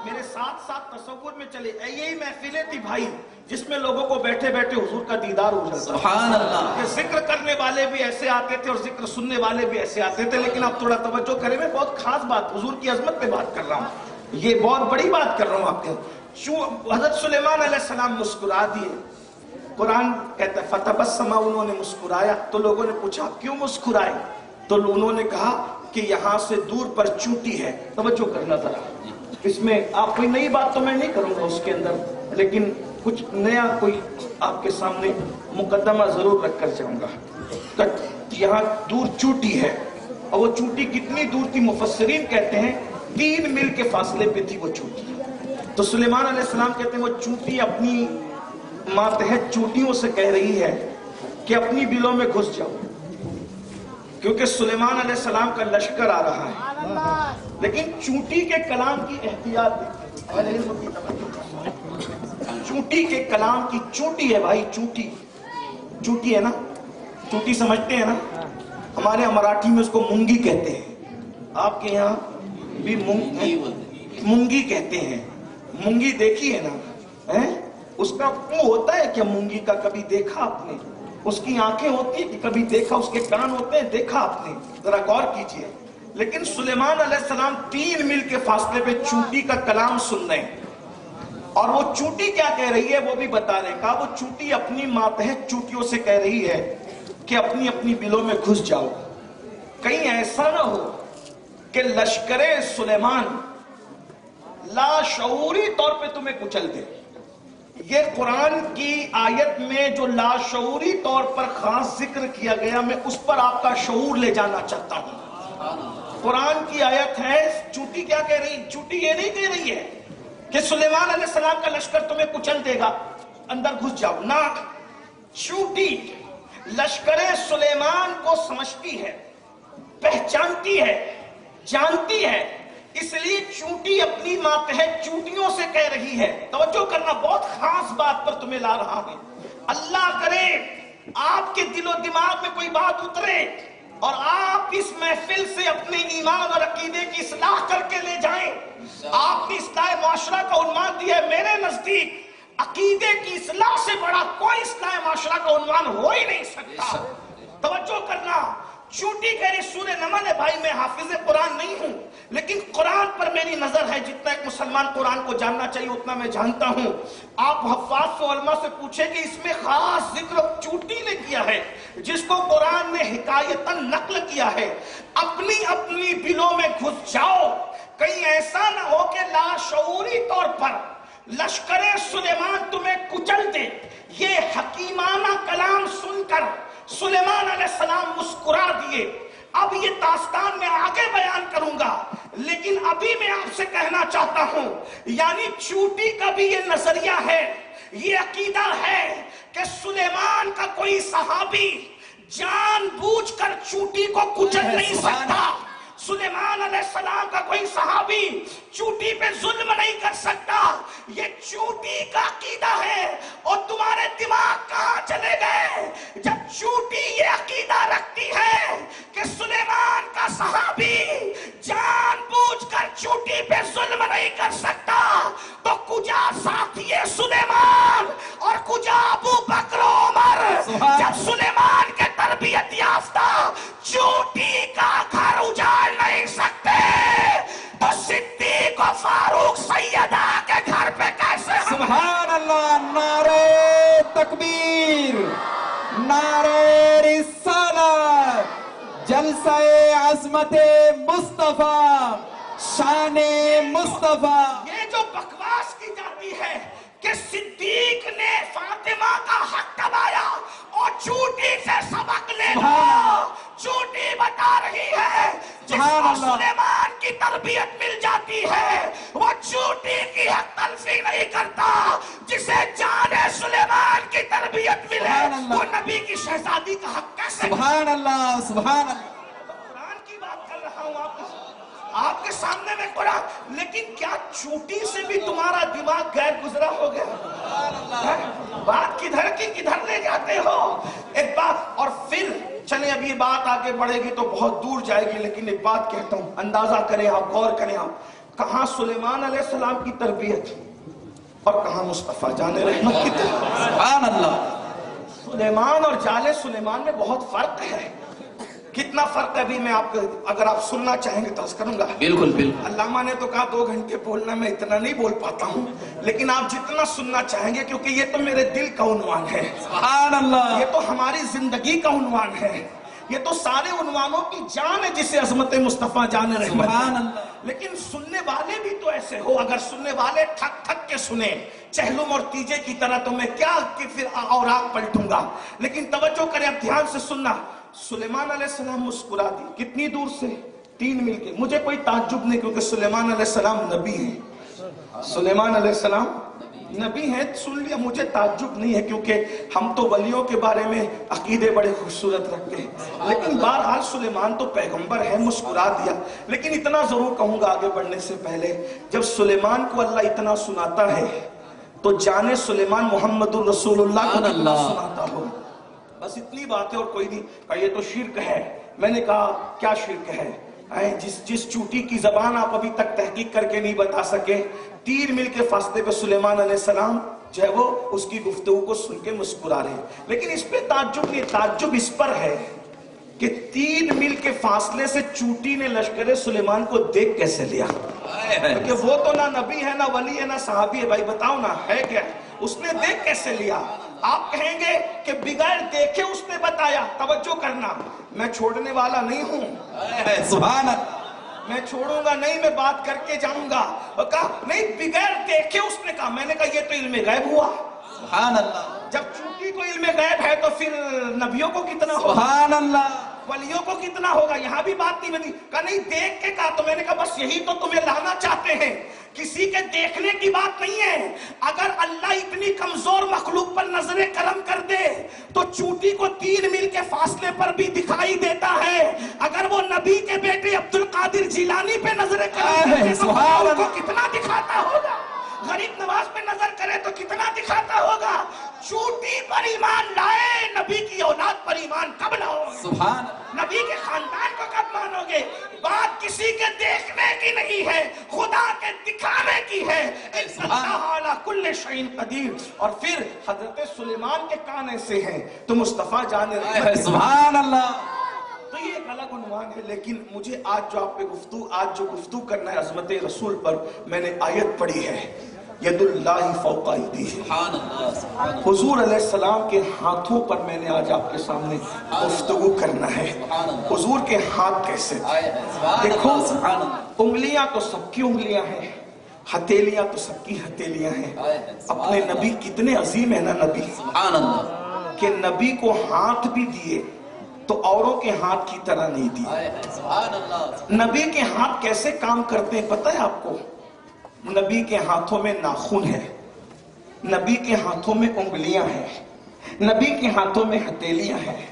میرے ساتھ ساتھ تصور میں چلے۔ یہی محفلیں تھی بھائی جس میں لوگوں کو بیٹھے بیٹھے حضور کا دیدار ہو جاتا، سبحان اللہ۔ کہ ذکر کرنے والے بھی ایسے آتے تھے اور ذکر سننے والے بھی ایسے آتے تھے، لیکن آپ تھوڑا توجہ کریں، میں بہت خاص بات حضور کی عظمت پہ بات کر رہا ہوں، یہ بہت بڑی بات کر رہا ہوں آپ کے۔ حضرت سلیمان علیہ السلام مسکرا دیے، قرآن کہتا ہے فتبسم، انہوں نے مسکرایا، تو لوگوں نے پوچھا کیوں مسکرائے؟ تو انہوں نے کہا کہ یہاں سے دور پر چونٹی ہے۔ توجہ کرنا ذرا، اس میں آپ کوئی نئی بات تو میں نہیں کروں گا اس کے اندر، لیکن کچھ نیا کوئی آپ کے سامنے مقدمہ ضرور رکھ کر جاؤں گا۔ یہاں دور چونٹی ہے، اور وہ چونٹی کتنی دور تھی؟ مفسرین کہتے ہیں 3 میل کے فاصلے پہ تھی وہ چونٹی۔ تو سلیمان علیہ السلام کہتے ہیں وہ چونٹی اپنی ماتحت چونٹیوں سے کہہ رہی ہے کہ اپنی بلوں میں گھس جاؤ، کیونکہ سلیمان علیہ السلام کا لشکر آ رہا ہے، لیکن چونٹی کے کلام کی احتیاط دیکھیں، چونٹی کے کلام کی، چونٹی ہے بھائی، چونٹی ہے نا، چونٹی سمجھتے ہیں نا، ہمارے یہاں مراٹھی میں اس کو مونگی کہتے ہیں، آپ کے یہاں بھی مونگی کہتے ہیں۔ مونگی دیکھی ہے نا، اس کا منہ ہوتا ہے کیا مونگی کا؟ کبھی دیکھا آپ نے؟ اس کی آنکھیں ہوتی ہیں کہ کبھی دیکھا؟ اس کے کان ہوتے ہیں، دیکھا آپ نے؟ ذرا غور کیجئے۔ لیکن سلیمان علیہ السلام 3 میل کے فاصلے پہ چونٹی کا کلام سن رہے ہیں، اور وہ چونٹی کیا کہہ رہی ہے وہ بھی بتا رہے ہیں۔ کہا وہ چونٹی اپنی ماتحت چونٹیوں سے کہہ رہی ہے کہ اپنی اپنی بلوں میں گھس جاؤ، کہیں ایسا نہ ہو کہ لشکر سلیمان لاشعوری طور پہ تمہیں کچل دے۔ یہ قرآن کی آیت میں جو لاشعوری طور پر خاص ذکر کیا گیا، میں اس پر آپ کا شعور لے جانا چاہتا ہوں۔ قرآن کی آیت ہے، چونٹی کیا کہہ رہی؟ چونٹی یہ نہیں کہہ رہی ہے کہ سلیمان علیہ السلام کا لشکر تمہیں کچل دے گا، اندر گھس جاؤ، نہ، چونٹی لشکر سلیمان کو سمجھتی ہے، پہچانتی ہے، جانتی ہے، اس لیے چونٹی اپنی ماتحت چونٹیوں سے کہہ رہی ہے۔ توجہ کرنا، بہت خاص بات پر تمہیں لا رہا ہوں۔ اللہ کرے آپ کے دل و دماغ میں کوئی بات اترے اور آپ اس محفل سے اپنے ایمان اور عقیدے کی اصلاح کر کے لے جائیں۔ آپ نے اصلاح معاشرہ کا عنوان دیا ہے، میرے نزدیک عقیدے کی اصلاح سے بڑا کوئی اصلاح معاشرہ کا عنوان ہو ہی نہیں سکتا۔ توجہ کرنا، چونٹی کہہ رہی سورہ نمل ہے بھائی، میں حافظ قرآن نہیں ہوں، لیکن قرآن پر میری نظر ہے، جتنا ایک مسلمان قرآن کو جاننا چاہیے اتنا میں جانتا ہوں۔ آپ حفاظ و علماء سے پوچھیں کہ اس میں خاص ذکر چونٹی نے کیا ہے، جس کو قرآن نے حکایتاً نقل کیا ہے، اپنی اپنی بلوں میں گھس جاؤ، کہیں ایسا نہ ہو کہ لاشعوری طور پر لشکر سلیمان تمہیں کچل دے۔ یہ حکیمانہ کلام سن کر سلیمان علیہ السلام مسکرا دیے۔ اب یہ داستان میں آگے بیان کروں گا، لیکن ابھی میں آپ سے کہنا چاہتا ہوں، یعنی چونٹی کا بھی یہ نظریہ ہے، یہ عقیدہ ہے کہ سلیمان کا کوئی صحابی جان بوجھ کر چونٹی کو کچل نہیں سکتا، سلیمان علیہ السلام کا کوئی صحابی چونٹی پہ ظلم نہیں کر سکتا، یہ چونٹی کا عقیدہ ہے۔ اور تمہارے دماغ کہاں چلے گئے جب چونٹی یہ عقیدہ رکھتی ہے کہ سلیمان کا صحابی جان بوجھ کر چونٹی پہ ظلم نہیں کر سکتا، تو کجا ساتھی سلیمان اور کجا ابو بکر و عمر جب سلیمان کے تربیت یافتہ چونٹی کا گھر اجاڑ نہیں سکتے، تو صدیق و فاروق سیدہ کے گھر پہ کیسے؟ سبحان اللہ، نعرہ تکبیر، نعرہ رسالت، جلسہ عظمت مصطفیٰ، شان مصطفیٰ۔ یہ جو بکواس کی جاتی ہے کہ صدیق نے فاطمہ کا حق دبایا اور چونٹی سے سبق لے لو، چونٹی بتا رہی ہے جس کو سلیمان کی تربیت مل جاتی ہے وہ چونٹی کی حق تلفی نہیں کرتا، جسے جان سلیمان کی تربیت ملے وہ نبی کی شہزادی کا حق کیسے؟ سبحان اللہ، سبحان اللہ۔ قرآن کی بات کر رہا ہوں، آپ کے سامنے میں قرآن، لیکن کیا چوٹی سے بھی تمہارا دماغ غیر گزرا ہو گیا؟ بات کدھر کی کدھر لے جاتے ہو؟ ایک بات، اور پھر چلیں اب یہ بات آگے بڑھے گی تو بہت دور جائے گی، لیکن ایک بات کہتا ہوں، اندازہ کریں آپ، غور کریں آپ، کہاں سلیمان علیہ السلام کی تربیت اور کہاں مصطفیٰ جان رحمت کی تربیت۔ سبحان اللہ۔ سلیمان اور جال سلیمان میں بہت فرق ہے۔ کتنا فرق ہے ابھی میں آپ کو، اگر آپ سننا چاہیں گے تو عرض کروں گا۔ بالکل بالکل۔ علامہ نے تو کہا 2 گھنٹے بولنا، میں اتنا نہیں بول پاتا ہوں، لیکن آپ جتنا سننا چاہیں گے، کیونکہ یہ تو میرے دل کا عنوان ہے، سبحان اللہ۔ یہ تو ہماری زندگی کا عنوان ہے، یہ تو سارے عنوانوں کی جان ہے جسے عظمت مصطفیٰ جان رحمت۔ سبحان اللہ۔ لیکن سننے والے بھی تو ایسے ہو، اگر سننے والے تھک تھک کے سنیں چہلم اور تیجے کی طرح، تو میں کیا کہ پھر اوراق پلٹوں گا، لیکن توجہ کریں، اب دھیان سے سننا۔ سلیمان علیہ السلام مسکرا دی، کتنی دور سے؟ 3 میل کے۔ مجھے کوئی تعجب نہیں، کیونکہ سلیمان علیہ السلام نبی ہیں، سلیمان علیہ السلام نبی ہیں، سن لیا، مجھے تعجب نہیں ہے، کیونکہ ہم تو ولیوں کے بارے میں عقیدے بڑے خوبصورت رکھتے ہیں، لیکن بہرحال سلیمان تو پیغمبر ہے، مسکرا دیا۔ لیکن اتنا ضرور کہوں گا آگے بڑھنے سے پہلے، جب سلیمان کو اللہ اتنا سناتا ہے تو جانے سلیمان محمد الرسول اللہ کو کتنا سناتا ہو۔ بس اتنی بات ہے اور کوئی نہیں۔ کہا یہ تو شرک ہے۔ میں نے کہا کیا شرک ہے؟ جس چوٹی کی زبان آپ ابھی تک تحقیق کر کے نہیں بتا سکے، 3 میل کے فاصلے پہ سلیمان علیہ السلام جو ہے وہ اس کی گفتگو کو سن کے مسکرا رہے ہیں، لیکن اس پہ تعجب نہیں، تعجب اس پر ہے کہ 3 میل کے فاصلے سے چوٹی نے لشکر سلیمان کو دیکھ کیسے لیا؟ کیونکہ وہ تو نہ نبی ہے، نہ ولی ہے، نہ صحابی ہے، بھائی بتاؤ نا ہے کیا؟ اس نے دیکھ کیسے لیا؟ آپ کہیں گے کہ بغیر دیکھے اس نے بتایا۔ توجہ کرنا، میں چھوڑنے والا نہیں ہوں، سبحان اللہ۔ میں چھوڑوں گا نہیں، میں بات کر کے جاؤں گا۔ اور کہا نہیں، بغیر دیکھے اس نے کہا۔ میں نے کہا یہ تو علم غیب ہوا۔ سبحان اللہ۔ جب چونکہ کوئی علم غیب ہے تو پھر نبیوں کو کتنا ہوگا، سبحان اللہ، ولیوں کو کتنا ہوگا؟ یہاں بھی بات نہیں بنی۔ کہا نہیں، دیکھ کے کہا۔ تو میں نے کہا بس یہی تو تمہیں لانا چاہتے ہیں، کسی کے دیکھنے کی بات نہیں ہے۔ اگر اللہ اتنی کمزور مخلوق پر نظر کرم کر دے تو چوٹی کو 3 میل کے فاصلے پر بھی دکھائی دیتا ہے۔ اگر وہ نبی کے بیٹے عبد القادر جیلانی پہ نظر کرم کرے تو خدا کو کتنا دکھاتا ہوگا؟ غریب نواز پہ نظر کرے تو کتنا دکھاتا ہوگا؟ چوٹی پر ایمان لائے، نبی کی اولاد پر ایمان کب لاؤ گے؟ سبحان نبی کے خاندان کو کب مانو گے؟ بات کسی کے دیکھنے کی نہیں ہے، خدا کے دکھانے کی ہے۔ اللہ علی کل شیء قدیر۔ اور پھر حضرت سلیمان کے کان ایسے ہیں تو مصطفیٰ جان رحمت۔ سبحان اللہ۔ تو یہ ایک الگ عنوان ہے، لیکن مجھے آج جو گفتگو کرنا ہے عظمت رسول پر، میں نے آیت پڑھی ہے، ید اللہ فوق ایدیہم۔ حضور علیہ السلام کے ہاتھوں پر میں نے آج آپ کے سامنے گفتگو کرنا ہے۔ حضور کے ہاتھ کیسے تھے؟ دیکھو، انگلیاں تو سب کی انگلیاں ہیں، ہتھیلیاں تو سب کی ہتھیلیاں ہیں۔ اپنے نبی کتنے عظیم ہیں نا نبی، کہ نبی کو ہاتھ بھی دیے تو اوروں کے ہاتھ کی طرح نہیں دیے۔ نبی کے ہاتھ کیسے کام کرتے ہیں پتہ ہے آپ کو؟ نبی کے ہاتھوں میں ناخن ہے، نبی کے ہاتھوں میں انگلیاں ہیں، نبی کے ہاتھوں میں ہتھیلیاں ہیں،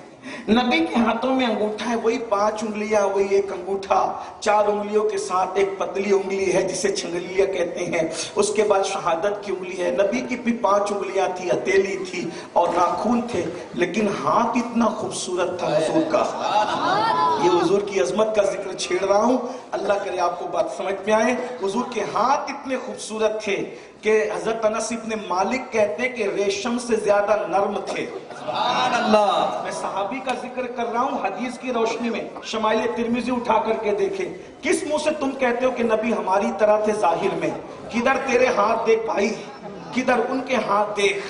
نبی کے ہاتھوں میں انگوٹھا ہے، وہی 5 انگلیاں، وہی ایک انگوٹھا، 4 انگلیوں کے ساتھ ایک پتلی انگلی ہے جسے چھنگلیاں کہتے ہیں، اس کے بعد شہادت کی انگلی ہے۔ نبی کی بھی 5 انگلیاں تھی، ہتھیلی تھی اور ناخن تھے، لیکن ہاتھ اتنا خوبصورت تھا حضور کا۔ یہ حضور کی عظمت کا ذکر چھیڑ رہا ہوں، اللہ کرے آپ کو بات سمجھ میں آئے۔ حضور کے ہاتھ اتنے خوبصورت تھے کہ حضرت انس ابن مالک کہتے ہیں کہ ریشم سے زیادہ نرم تھے۔ سبحان اللہ۔ میں صحابی کا ذکر کر رہا ہوں حدیث کی روشنی میں، شمائل ترمذی اٹھا کر کے دیکھیں، کس منہ سے تم کہتے ہو کہ نبی ہماری طرح تھے ظاہر میں؟ کدھر تیرے ہاتھ دیکھ بھائی، کدھر ان کے ہاتھ دیکھ،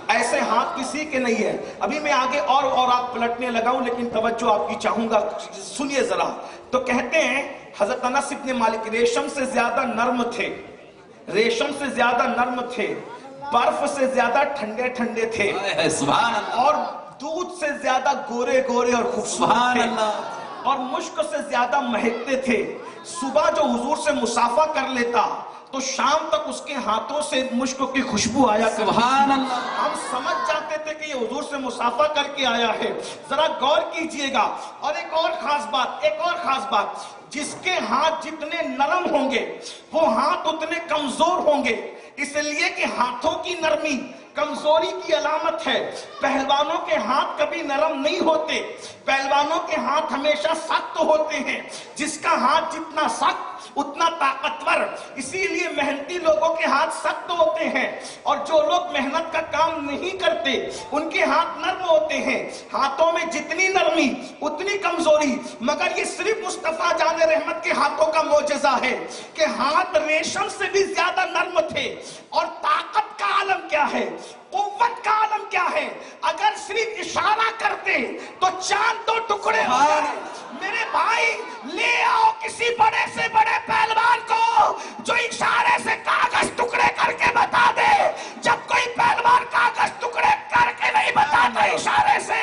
ایسے ہاتھ کسی کے نہیں ہے۔ ابھی میں آگے اور آپ پلٹنے لگا ہوں، لیکن توجہ آپ کی چاہوں گا، سنیے ذرا۔ تو کہتے ہیں حضرت انس ابن مالک ریشم سے زیادہ نرم تھے، ریشم سے زیادہ نرم تھے، برف سے زیادہ ٹھنڈے ٹھنڈے تھے، سبحان اللہ، اور دودھ سے زیادہ گورے گورے اور خوبصورت تھے، اور مشک سے زیادہ مہکتے تھے۔ صبح جو حضور سے مصافحہ کر لیتا، تو شام تک اس کے ہاتھوں سے مشک کی خوشبو آیا کرتی تھی۔ سبحان اللہ۔ ہم سمجھ جاتے تھے کہ یہ حضور سے مصافحہ کر کے آیا ہے۔ ذرا غور کیجئے گا۔ اور ایک اور خاص بات، جس کے ہاتھ جتنے نرم ہوں گے وہ ہاتھ اتنے کمزور ہوں گے، اس لیے کہ ہاتھوں کی نرمی کمزوری کی علامت ہے۔ پہلوانوں کے ہاتھ کبھی نرم نہیں ہوتے، پہلوانوں کے ہاتھ ہمیشہ سخت ہوتے ہیں۔ جس کا ہاتھ جتنا سخت اتنا طاقتور، اسی لیے محنتی لوگوں کے ہاتھ سخت ہوتے ہیں، اور جو لوگ محنت کا کام نہیں کرتے ان کے ہاتھ نرم ہوتے ہیں۔ ہاتھوں میں جتنی نرمی اتنی کمزوری، مگر یہ صرف مصطفیٰ جان رحمت کے ہاتھوں کا معجزہ ہے کہ ہاتھ ریشم سے بھی زیادہ نرم تھے۔ اور طاقت کا عالم کیا ہے، قوت کا عالم کیا ہے، اگر صرف اشارہ کرتے تو چاند دو ٹکڑے ہو جائے۔ میرے بھائی لے آؤ کسی بڑے سے بڑے پہلوان کو جو اشارے سے کاغذ ٹکڑے کر کے بتا دے۔ جب کوئی پہلوان کاغذ ٹکڑے کر کے نہیں بتاتا اشارے سے،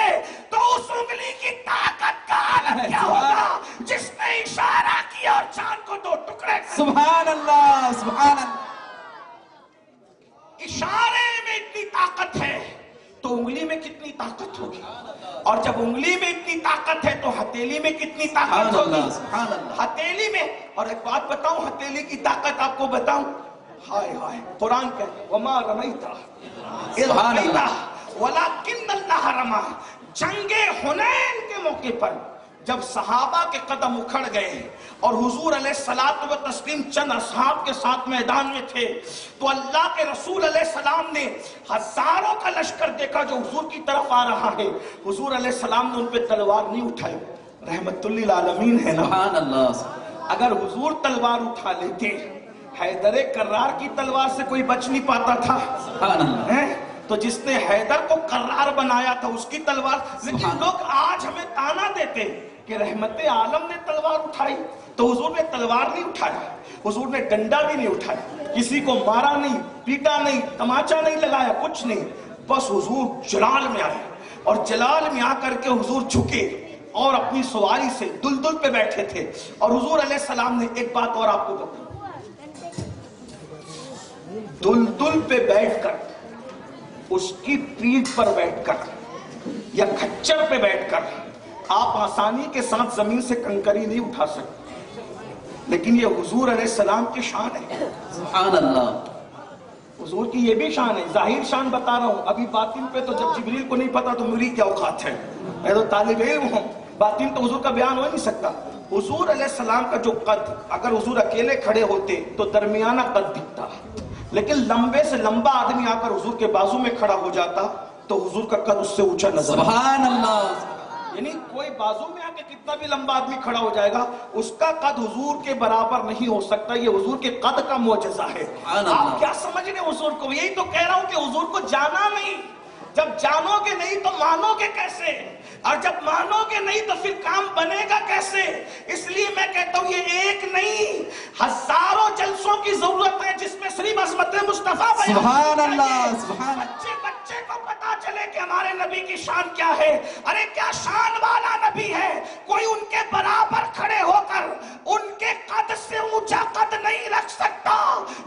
تو اس انگلی کی طاقت کا عالم کیا ہوگا جس نے اشارہ کیا اور چاند کو دو ٹکڑے کر۔ سبحان اللہ، سبحان اللہ۔ اشارے میں اتنی طاقت ہے تو انگلی میں کتنی طاقت ہوگی، اور جب انگلی میں اتنی طاقت ہے تو ہتھیلی میں کتنی طاقت ہوگی۔ سبحان اللہ۔ ہتھیلی میں، اور ایک بات بتاؤں، ہتھیلی کی طاقت آپ کو بتاؤں، ہائے ہائے، قرآن کہتا ہے وَمَا رَمَيْتَ إِذْ رَمَيْتَ وَلَكِنَّ اللَّهَ رَمَى۔ جنگ حنین کے موقع پر جب صحابہ کے قدم اکھڑ گئے اور حضور علیہ الصلوۃ والتسلیم چند اصحاب کے ساتھ میدان میں تھے، تو اللہ کے رسول علیہ السلام نے ہزاروں کا لشکر دیکھا جو حضور کی طرف آ رہا ہے۔ حضور علیہ السلام نے ان پہ تلوار نہیں اٹھائی، رحمت للعالمین ہے نا۔ سبحان اللہ۔ اگر حضور تلوار اٹھا لیتے، حیدر کرار کی تلوار سے کوئی بچ نہیں پاتا تھا، سبحان اللہ۔ تو جس نے حیدر کو کرار بنایا تھا اس کی تلوار۔ لیکن لوگ آج ہمیں تانا دیتے کہ رحمت عالم نے تلوار اٹھائی، تو حضور نے تلوار نہیں اٹھایا، حضور نے ڈنڈا بھی نہیں اٹھایا، کسی کو مارا نہیں، پیٹا نہیں، تماچا نہیں لگایا، کچھ نہیں، بس حضور جلال میں آئے، اور جلال میں آ کر کے حضور جھکے اور اپنی سواری سے دلدل پہ بیٹھے تھے۔ اور حضور علیہ السلام نے ایک بات اور آپ کو بتائی، دلدل پہ بیٹھ کر، اس کی پیٹھ پر بیٹھ کر یا کھچر پہ بیٹھ کر آپ آسانی کے ساتھ زمین سے کنکری نہیں اٹھا سکتے، لیکن یہ حضور علیہ السلام کی شان ہے۔ سبحان اللہ۔ حضور کی یہ بھی شان ہے، ظاہر شان بتا رہا ہوں، ابھی باطن پہ تو جب جبریل کو نہیں پتا تو میری کیا اوقات ہے، میں تو طالب علم ہوں، باطن تو حضور کا بیان ہو نہیں سکتا۔ حضور علیہ السلام کا جو قد، اگر حضور اکیلے کھڑے ہوتے تو درمیانہ قد دکھتا، لیکن لمبے سے لمبا آدمی آ کر حضور کے بازو میں کھڑا ہو جاتا تو حضور کا قد اس سے اونچا نظر آتا۔ سبحان اللہ۔ یعنی کوئی بازو میں آ کے کتنا بھی لمبا آدمی کھڑا ہو جائے گا، اس کا قد حضور کے برابر نہیں ہو سکتا۔ یہ حضور کے قد کا معجزہ ہے۔ آپ کیا سمجھ رہے حضور کو؟ یہی تو کہہ رہا ہوں کہ حضور کو جانا نہیں، جب جانو گے نہیں تو مانو گے کیسے، اور جب مانو گے نہیں تو پھر کام بنے گا کیسے؟ اس لیے میں کہتا ہوں یہ ایک نہیں ہزاروں جلسوں کی ضرورت ہے جس میں صرف عظمت مصطفیٰ بیان سبحان اللہ، سبحان اللہ۔ بچے کو پتا چلے کہ ہمارے نبی کی شان کیا ہے۔ ارے کیا شان والا نبی ہے، کوئی ان کے برابر کھڑے ہو کر ان کے قد سے اونچا قد نہیں رکھ سکتا۔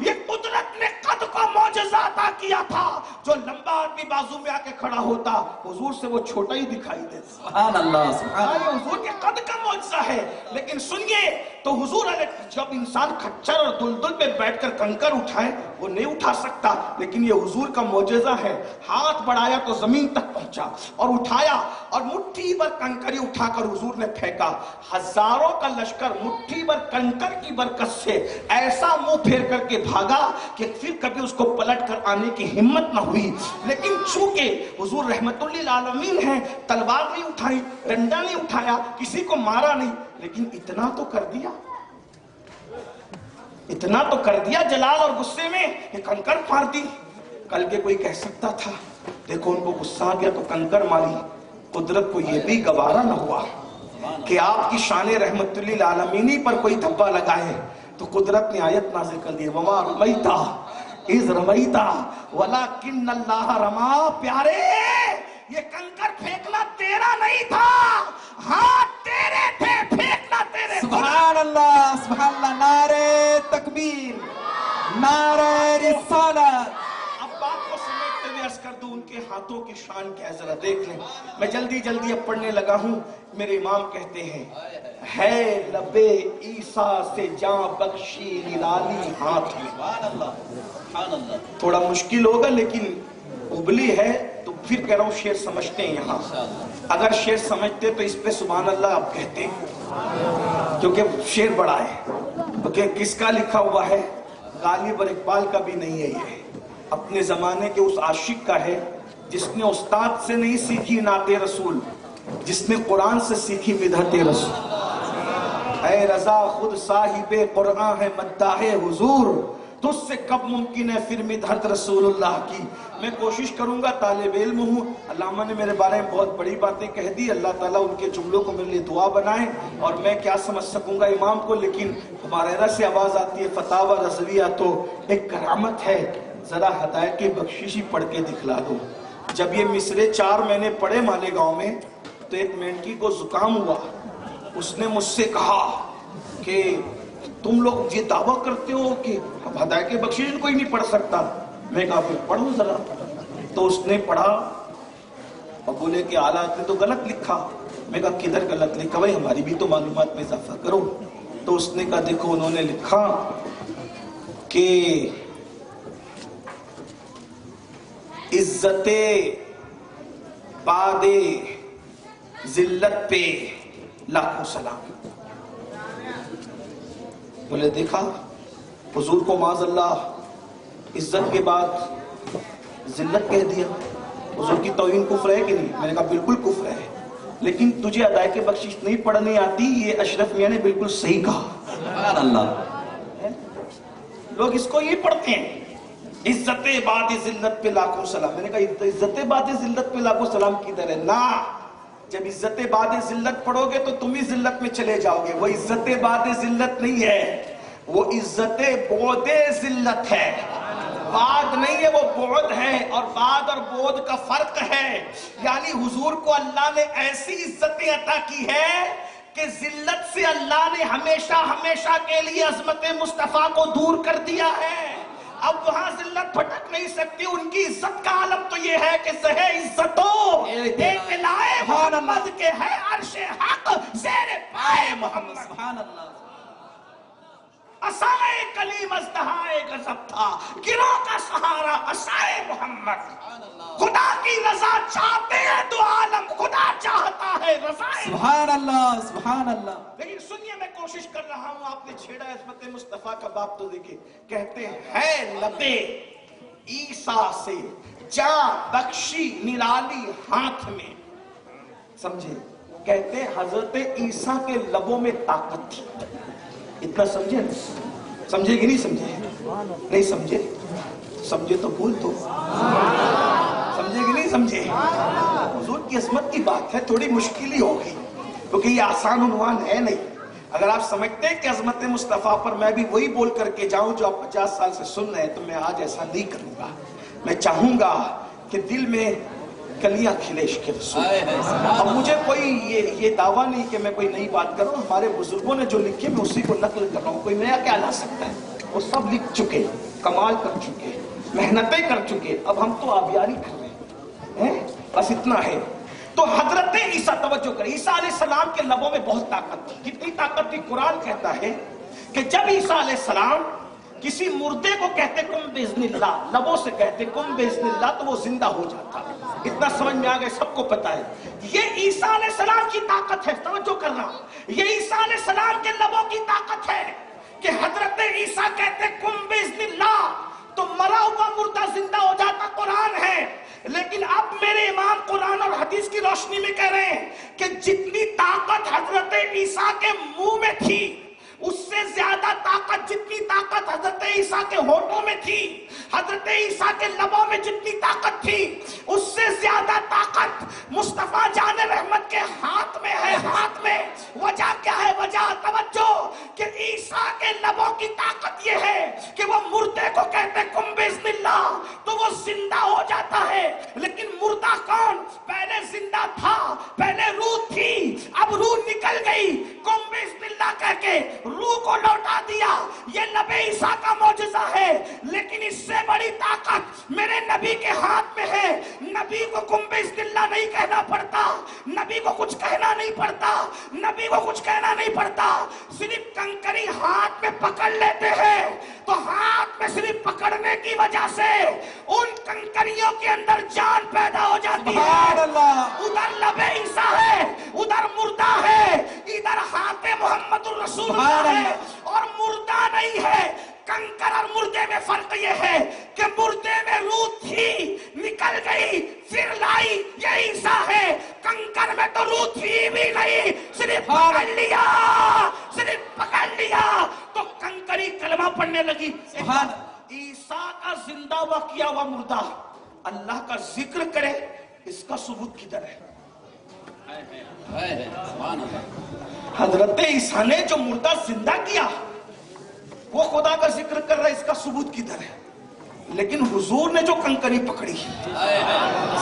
یہ قدرت نے قد کو معجزہ عطا کیا تھا، جو لمبا آدمی بازو میں آ کے کھڑا ہوتا حضور سے وہ چھوٹا ہی دکھائی دیتا۔ سبحان اللہ، سبحان اللہ۔ یہ حضور کے قد کا معجزہ ہے۔ لیکن سنیے تو حضور علیہ، جب انسان کھچر اور دلدل پہ بیٹھ کر کنکر اٹھائے وہ نہیں اٹھا سکتا، لیکن یہ حضور کا معجزہ ہے۔ ہاتھ بڑھایا تو زمین تک پہنچا، اور اٹھایا اور مٹھی بھر کنکری اٹھا کر حضور نے پھینکا۔ ہزاروں کا لشکر مٹھی بھر کنکر کی برکت سے ایسا منہ پھیر کر کے بھاگا کہ پھر کبھی اس کو پلٹ کر آنے کی ہمت نہ ہوئی۔ لیکن چونکہ حضور رحمت للعالمین ہیں، تلوار نہیں اٹھائی، ڈنڈا نہیں اٹھایا، کسی کو مارا نہیں، لیکن اتنا تو کر دیا، اتنا تو کر دیا جلال اور غصے میں کہ کنکر پھاڑ دی۔ کل کے کوئی کہہ سکتا تھا دیکھو ان کو غصہ آ گیا تو کنکر ماری، قدرت کو یہ بھی گوارا نہ ہوا کہ آپ کی شان رحمت للعالمینی پر کوئی دھبا لگائے، تو قدرت نے آیت نازل کر دی وما رمیتا اذ رمیتا ولکن اللہ رما۔ پیارے یہ کنکر پھینکنا تیرا نہیں تھا، ہاتھ تیرے تھے، پھینکنا تیرے۔ سبحان اللہ، سبحان اللہ۔ نعرہ تکبیر، نعرہ رسالت. اب بات کو سمیٹتے ہوئے عرض کر دوں ان کے ہاتھوں کی شان کیا ہے ذرا دیکھ لیں. میں جلدی جلدی اب پڑھنے لگا ہوں. میرے امام کہتے ہیں ہے لبے عیسیٰ سے جاں بخشی نرالی ہاتھ میں. سبحان اللہ سبحان اللہ. تھوڑا مشکل ہوگا لیکن ابلی ہے تو پھر کہہ رہا ہوں شعر سمجھتے ہیں یہاں. اگر شعر سمجھتے تو اس پہ سبحان اللہ آپ کہتے ہیں کیونکہ شعر بڑا ہے. کیونکہ کس کا لکھا ہوا ہے؟ غالب اور اقبال کا بھی نہیں ہے. یہ اپنے زمانے کے اس عاشق کا ہے جس نے استاد سے نہیں سیکھی نعت رسول, جس نے قرآن سے سیکھی مدحت رسول. اے رضا خود صاحب قرآن ہے مداح حضور, تو اس سے کب ممکن ہے پھر مدحت رسول اللہ کی. میں کوشش کروں گا, طالب علم ہوں, علامہ نے میرے بارے میں بہت بڑی باتیں کہہ دی, اللہ تعالیٰ ان کے جملوں کو میرے لیے دعا بنائے, اور میں کیا سمجھ سکوں گا امام کو, لیکن ہمارے سے آواز آتی ہے فتاوی رضویہ تو ایک کرامت ہے. ذرا ہدایت کی بخششی پڑھ کے دکھلا دو. جب یہ مصرے 4 مہینے پڑھے مالیگاؤں میں تو ایک مینڈکی کو زکام ہوا. اس نے مجھ سے کہا کہ تم لوگ یہ دعویٰ کرتے ہو کہ ہدایت کی بخشش کوئی نہیں پڑھ سکتا. میں کہا پھر پڑھوں ذرا. تو اس نے پڑھا اور بولے کہ آلات نے تو غلط لکھا. میں کہا کدھر غلط لکھا بھائی, ہماری بھی تو معلومات میں اضافہ کرو. تو اس نے کہا دیکھو انہوں نے لکھا کہ عزت بعد ذلت پہ لاکھوں سلام. بولے دیکھا حضور کو معاذ اللہ عزت کے بعد ذلت کہہ دیا. حضور کی توہین کفر ہے کہ نہیں؟ میں نے کہا بالکل کفر ہے, لیکن تجھے ادائے کے بخشش نہیں پڑھنی آتی. یہ اشرف میاں نے بالکل صحیح کہا. سبحان اللہ. لوگ اس کو یہ پڑھتے ہیں عزت بعد ذلت پہ لاکھوں سلام. میں نے کہا عزت بعد ذلت پہ لاکھوں سلام کدھر ہے؟ نا, جب عزت بعد ذلت پڑھو گے تو تم ہی ذلت میں چلے جاؤ گے. وہ عزت بعد ذلت نہیں ہے, وہ عزت بعد ذلت ہے. بعد نہیں ہے, وہ بعد ہے, اور بعد اور بعد کا فرق ہے. یعنی حضور کو اللہ نے ایسی عزتیں عطا کی ہے کہ ذلت سے اللہ نے ہمیشہ ہمیشہ کے لیے عظمت مصطفیٰ کو دور کر دیا ہے. اب وہاں ذلت بھٹک نہیں سکتی. ان کی عزت کا عالم تو یہ ہے کہ زہ عزتوں اطلاع محمد کے ہے عرش حق زیر پائے محمد. سبحان اللہ. عصائے کلیم ازدہائے غضب تھا, گروہ کا سہارا عصائے محمد. خدا کی رضا چاہتے ہیں تو عالم خدا چاہتا ہے رضائے. سبحان اللہ سبحان اللہ. لیکن سنیے میں کوشش کر رہا ہوں, آپ نے چھیڑا عظمت مصطفیٰ کا باب تو دیکھیں. کہتے ہیں لبے عیسیٰ سے جاں بخشی نرالی ہاتھ میں. سمجھے؟ کہتے ہیں حضرت عیسیٰ کے لبوں میں طاقت تھی. اتنا سمجھے نا؟ سمجھے کہ نہیں سمجھے؟ نہیں سمجھے؟ سمجھے تو بول دو. سمجھے کہ نہیں سمجھے؟ حضور کی عظمت کی بات ہے, تھوڑی مشکل ہی ہوگی کیونکہ یہ آسان عنوان ہے نہیں. اگر آپ سمجھتے ہیں کہ عظمت مصطفیٰ پر میں بھی وہی بول کر کے جاؤں جو آپ 50 سال سے سن رہے ہیں تو میں آج ایسا نہیں کروں گا. میں چاہوں گا کہ دل میں کلیاں کھلے عشق رسول. اب مجھے کوئی یہ دعویٰ نہیں کہ میں کوئی نئی بات کر رہا ہوں. ہمارے بزرگوں نے جو لکھے میں اسی کو نقل کر رہا ہوں. کوئی نیا کیا لا سکتا ہے؟ وہ سب لکھ چکے, کمال کر چکے, محنتیں کر چکے. اب ہم تو آبیاری کر رہے ہیں, بس اتنا ہے. تو حضرت عیسیٰ, توجہ کریں, عیسیٰ علیہ السلام کے لبوں میں بہت طاقت تھی. کتنی طاقت تھی؟ قرآن کہتا ہے کہ جب عیسیٰ علیہ السلام کسی مردے کو کہتے کم باذن اللہ, لبوں سے کہتے کم باذن اللہ, تو وہ زندہ ہو جاتا. اتنا سمجھ میں آ گئے, سب کو پتا ہے. یہ عیسیٰ علیہ السلام کی طاقت ہے. توجہ کرنا, یہ عیسیٰ علیہ السلام کے لبوں کی طاقت ہے کہ حضرت عیسیٰ کہتے کم باذن اللہ تو مرا ہوا مردہ زندہ ہو جاتا. قرآن ہے. لیکن اب میرے امام قرآن اور حدیث کی روشنی میں کہہ رہے ہیں کہ جتنی طاقت حضرت عیسیٰ کے منہ میں تھی, اس سے زیادہ طاقت, جتنی طاقت حضرت عیسیٰ کے ہونٹوں میں تھی, حضرت عیسیٰ کے لبوں میں جتنی طاقت تھی, اس سے زیادہ طاقت مصطفیٰ جان رحمت کے ہاتھ میں ہے. ہاتھ میں وجہ کیا ہے؟ وجہ توجہ کہ عیسیٰ کے لبوں کی طاقت یہ ہے کہ وہ مردے کو کہتے کم باذن اللہ تو وہ زندہ ہو جاتا ہے. لیکن مردہ کون؟ پہلے زندہ تھا, پہلے روح تھی, اب روح نکل گئی, کم باذن اللہ کہہ کے روح کو لوٹا دیا. یہ نبی عیسیٰ کا معجزہ ہے، لیکن اس سے بڑی طاقت میرے نبی کے ہاتھ میں ہے۔ نبی کو قم بسم اللہ نہیں کہنا پڑتا، نبی کو کچھ کہنا نہیں پڑتا، نبی کو کچھ کہنا نہیں پڑتا، صرف کنکری ہاتھ میں پکڑ لیتے ہیں تو ہاتھ میں صرف پکڑنے کی وجہ سے ان کنکریوں کے اندر جان پیدا ہو جاتی ہے۔ سبحان اللہ۔ ادھر لب عیسیٰ ہے، ادھر مردہ ہے، ادھر ہاتھ محمد الرسول اللہ ہے اور مردہ نہیں ہے۔ کنکر اور مردے میں فرق یہ ہے کہ مردے میں روح تھی، نکل گئی، پھر لائی، یہ عیسیٰ ہے۔ کنکر میں تو روح تھی بھی نہیں، صرف پکڑ لیا، صرف پکڑ لیا تو کنکری کلمہ پڑھنے لگی۔ عیسیٰ کا زندہ ہوا کیا ہوا مردہ اللہ کا ذکر کرے، اس کا ثبوت کدھر ہے؟ حضرت عیسیٰ نے جو مردہ زندہ کیا وہ خدا کا ذکر کر رہا ہے، اس کا ثبوت کدھر ہے؟ لیکن حضور نے جو کنکری پکڑی،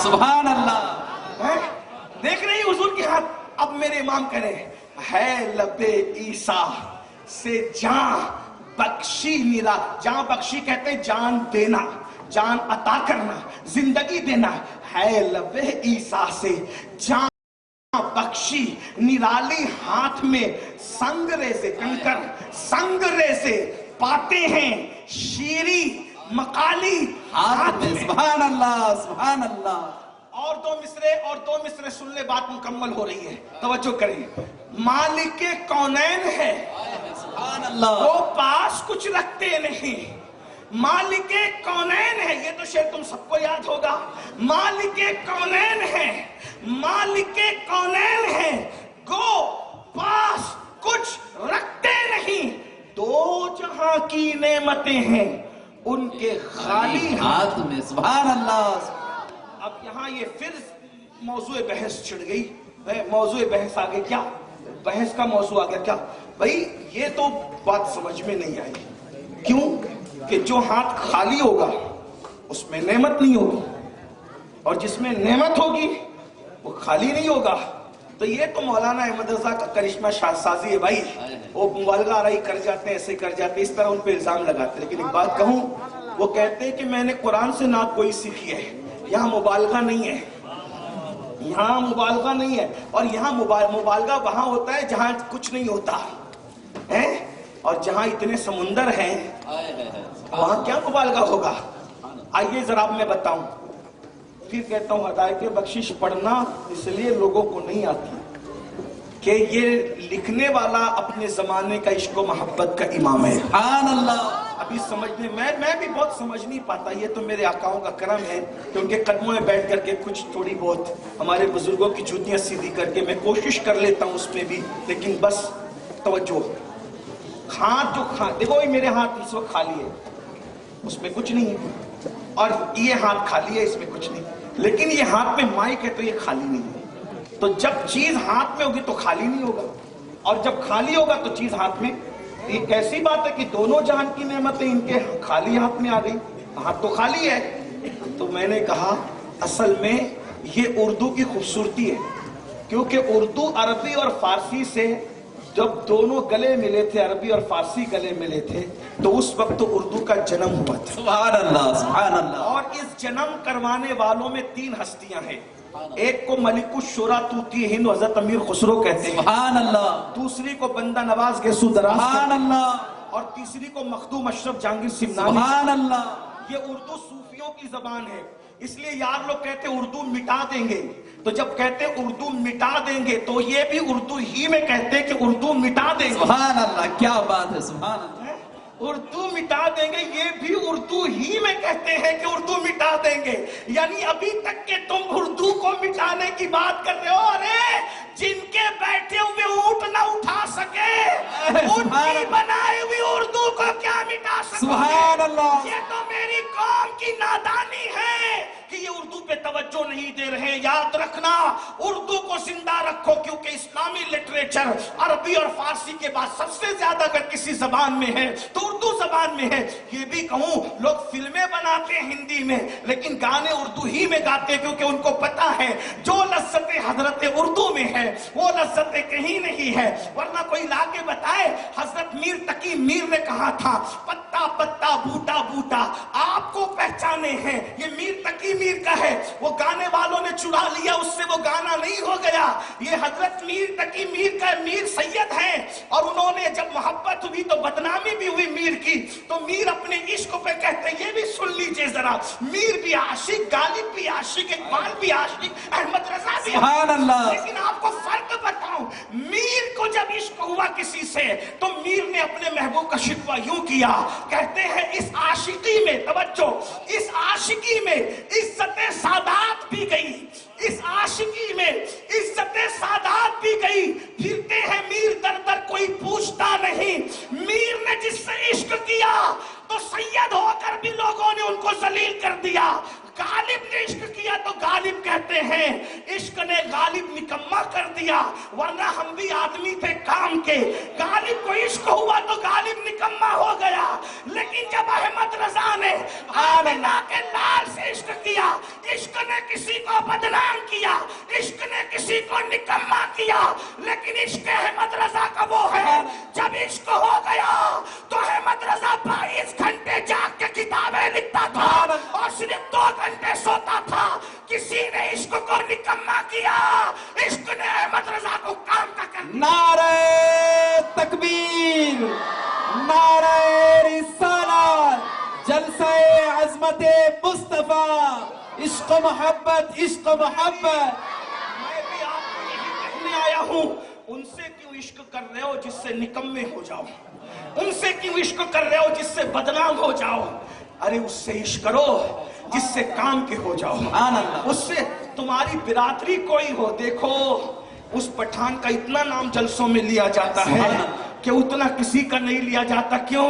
سبحان اللہ، دیکھ رہی حضور کی ہاتھ۔ اب میرے امام کہہ رہے ہے لب عیسیٰ سے جان بخشی نرا، جان بخشی کہتے ہیں جان دینا، جان عطا کرنا، زندگی دینا، ہے لب عیسیٰ سے جان بخشی نرالی ہاتھ میں سنگرے سے، کنکر سنگرے سے پاتے ہیں شیری مقالی ہاتھ میں۔ سبحان اللہ، سبحان اللہ۔ اور دو مصرے سن لے، بات مکمل ہو رہی ہے، توجہ کریں۔ مالک کونین ہے، سبحان اللہ، وہ پاس کچھ رکھتے نہیں۔ مالک کونین ہے، یہ تو شعر تم سب کو یاد ہوگا۔ مالک کونین ہے، مالک کونین ہے، گو پاس کچھ رکھتے نہیں۔ دو جہاں کی نعمتیں ہیں ان کے خالی ہاتھ میں، سبحان اللہ۔ اب یہاں یہ پھر موضوع بحث چھڑ گئی، موضوع بحث آگے کیا، بحث کا موضوع آگے کیا؟ بھائی یہ تو بات سمجھ میں نہیں آئی۔ کیوں کہ جو ہاتھ خالی ہوگا اس میں نعمت نہیں ہوگی، اور جس میں نعمت ہوگی وہ خالی نہیں ہوگا۔ تو یہ تو مولانا احمد رضا کا کرشمہ سازی ہے بھائی، وہ مبالغہ آرائی کر جاتے ہیں، ایسے کر جاتے ہیں، اس طرح ان پہ الزام لگاتے ہیں۔ لیکن ایک بات کہوں، وہ کہتے ہیں کہ میں نے قرآن سے نعت گوئی سیکھی ہے، یہاں مبالغہ نہیں ہے، یہاں مبالغہ نہیں ہے۔ اور یہاں مبالغہ وہاں ہوتا ہے جہاں کچھ نہیں ہوتا ہے، اور جہاں اتنے سمندر ہیں وہاں کیا مبالغہ ہوگا؟ آئیے ذرا میں بتاؤں، پھر کہتا ہوں ہدایت بخشش پڑھنا اس لیے لوگوں کو نہیں آتی کہ یہ لکھنے والا اپنے زمانے کا عشق و محبت کا امام ہے۔ سبحان اللہ۔ ابھی سمجھنے میں بھی بہت سمجھ نہیں پاتا، یہ تو میرے آقاؤں کا کرم ہے کہ ان کے قدموں میں بیٹھ کر کے کچھ تھوڑی بہت ہمارے بزرگوں کی جوتیاں سیدھی کر کے میں کوشش کر لیتا ہوں اس میں بھی، لیکن بس توجہ، ہاتھ جو دیکھو یہ میرے ہاتھ اس وقت خالی ہے، اس میں کچھ نہیں ہے، اور یہ ہاتھ خالی ہے، اس میں کچھ نہیں، لیکن یہ ہاتھ میں مائک ہے تو یہ خالی نہیں ہے۔ تو جب چیز ہاتھ میں ہوگی تو خالی نہیں ہوگا، اور جب خالی ہوگا تو چیز ہاتھ میں۔ ایک ایسی بات ہے کہ دونوں جہان کی نعمتیں ان کے خالی ہاتھ میں آ گئی، ہاتھ تو خالی ہے۔ تو میں نے کہا اصل میں یہ اردو کی خوبصورتی ہے، کیونکہ اردو عربی اور فارسی سے جب دونوں گلے ملے تھے، عربی اور فارسی گلے ملے تھے، تو اس وقت اردو کا جنم ہوا تھا۔ سبحان اللہ، سبحان اللہ۔ اور اس جنم کروانے والوں میں تین ہستیاں ہیں، ایک کو ملک الشورا طوطی ہند حضرت امیر خسرو کہتے ہیں، سبحان اللہ، دوسری کو بندہ نواز گیسو دراز سبحان اللہ، اور تیسری کو مخدوم اشرف جہانگیر سمنانی۔ سبحان اللہ۔ یہ اردو صوفیوں کی زبان ہے، اس لیے یار لوگ کہتے ہیں اردو مٹا دیں گے، تو جب کہتے ہیں اردو مٹا دیں گے تو یہ بھی اردو ہی میں کہتے ہیں کہ اردو مٹا دیں گے۔ سبحان اللہ، کیا بات ہے، سبحان اللہ۔ اردو مٹا دیں گے، یہ بھی اردو ہی میں کہتے ہیں کہ اردو مٹا دیں گے، یعنی ابھی تک کہ تم اردو کو مٹانے کی بات کر رہے ہو، ارے جن کے بیٹھے ہوئے اونٹ نہ اٹھا سکے ان کی بنائی ہوئی اردو کو کیا مٹا سکتے؟ سبحان اللہ۔ یہ تو میری قوم کی نادانی ہے کہ یہ اردو پہ توجہ نہیں دے رہے۔ یاد رکھنا، اردو کو زندہ رکھو، کیونکہ اسلامی لٹریچر عربی اور فارسی کے بعد سب سے زیادہ اگر کسی زبان میں ہے تو اردو زبان میں ہے۔ یہ بھی کہوں، لوگ فلمیں بناتے ہیں ہندی میں لیکن گانے اردو ہی میں گاتے ہیں، کیونکہ ان کو پتا ہے جو لذت حضرت اردو میں ہے، وہ لذت کہیں نہیں ہے۔ ورنہ کوئی لا کے بتائے حضرت میر تقی میر نے کہا تھا پتا پتا بوٹا بوٹا آپ کو پہچانے ہیں، یہ میر تقی میر کا ہے، وہ گانے والوں نے چرا لیا، اس سے وہ گانا نہیں ہو گیا، یہ حضرت میر تقی میر کا میر سید ہے۔ اور انہوں نے جب محبت ہوئی تو بدنامی بھی ہوئی میر کی، تو میر اپنے عشق پہ کہتے ہیں، یہ بھی سن لیجئے ذرا، میر بھی عاشق، غالب بھی عاشق، اقبال بھی عاشق، احمد رضا بھی سبحان اللہ۔ لیکن آپ کو فرق بتاؤں، میر کو جب عشق ہوا کسی سے تو میر نے اپنے محبوب کا شکوہ یوں کیا، کہتے ہیں اس عاشقی میں، توجہ، اس عاشقی میں عزت سادات بھی گئی، اس عاشقی میں عزت سادات بھی گئی، پھرتے ہیں میر در در کوئی پوچھتا نہیں، میر نے جس سے عشق کیا تو سید ہو کر بھی لوگوں نے ان کو ذلیل کر دیا، غالب نے عشق کیا تو غالب کہتے ہیں عشق نے غالب نکما کر دیا، ورنہ ہم بھی آدمی تھے کام کے، غالب کو عشق ہوا تو غالب نکما ہو گیا، لیکن جب احمد رضا نے آمنہ کے لال سے عشق کیا، عشق نے کسی کو بدنام کیا، عشق نے کسی کو نکما کیا، لیکن عشق احمد رضا کا وہ ہے جب عشق ہو گیا تو احمد رضا 22 گھنٹے جاگ کے کتابیں لکھتا تھا اور صرف 2 گھنٹے سوتا تھا، کسی نے عشق کو نکما کیا، عشق نے احمد رضا کو کام کا کر دیا۔ نعرہ تکبیر، نعرہ رسالت، جلسہ عظمت مصطفیٰ، عشق و محبت، عشق و محبت۔ میں بھی آپ کو یہی کہنے آیا ہوں، ان سے کیوں عشق کر رہے ہو جس سے نکمے ہو جاؤ، ان سے کیوں عشق کر رہے ہو جس سے بدنام ہو جاؤ، ارے اس سے عشق کرو جس سے کام کے ہو جاؤ، اس سے تمہاری برادری کوئی ہو۔ دیکھو اس پٹھان کا اتنا نام جلسوں میں لیا جاتا ہے کہ اتنا کسی کا نہیں لیا جاتا، کیوں؟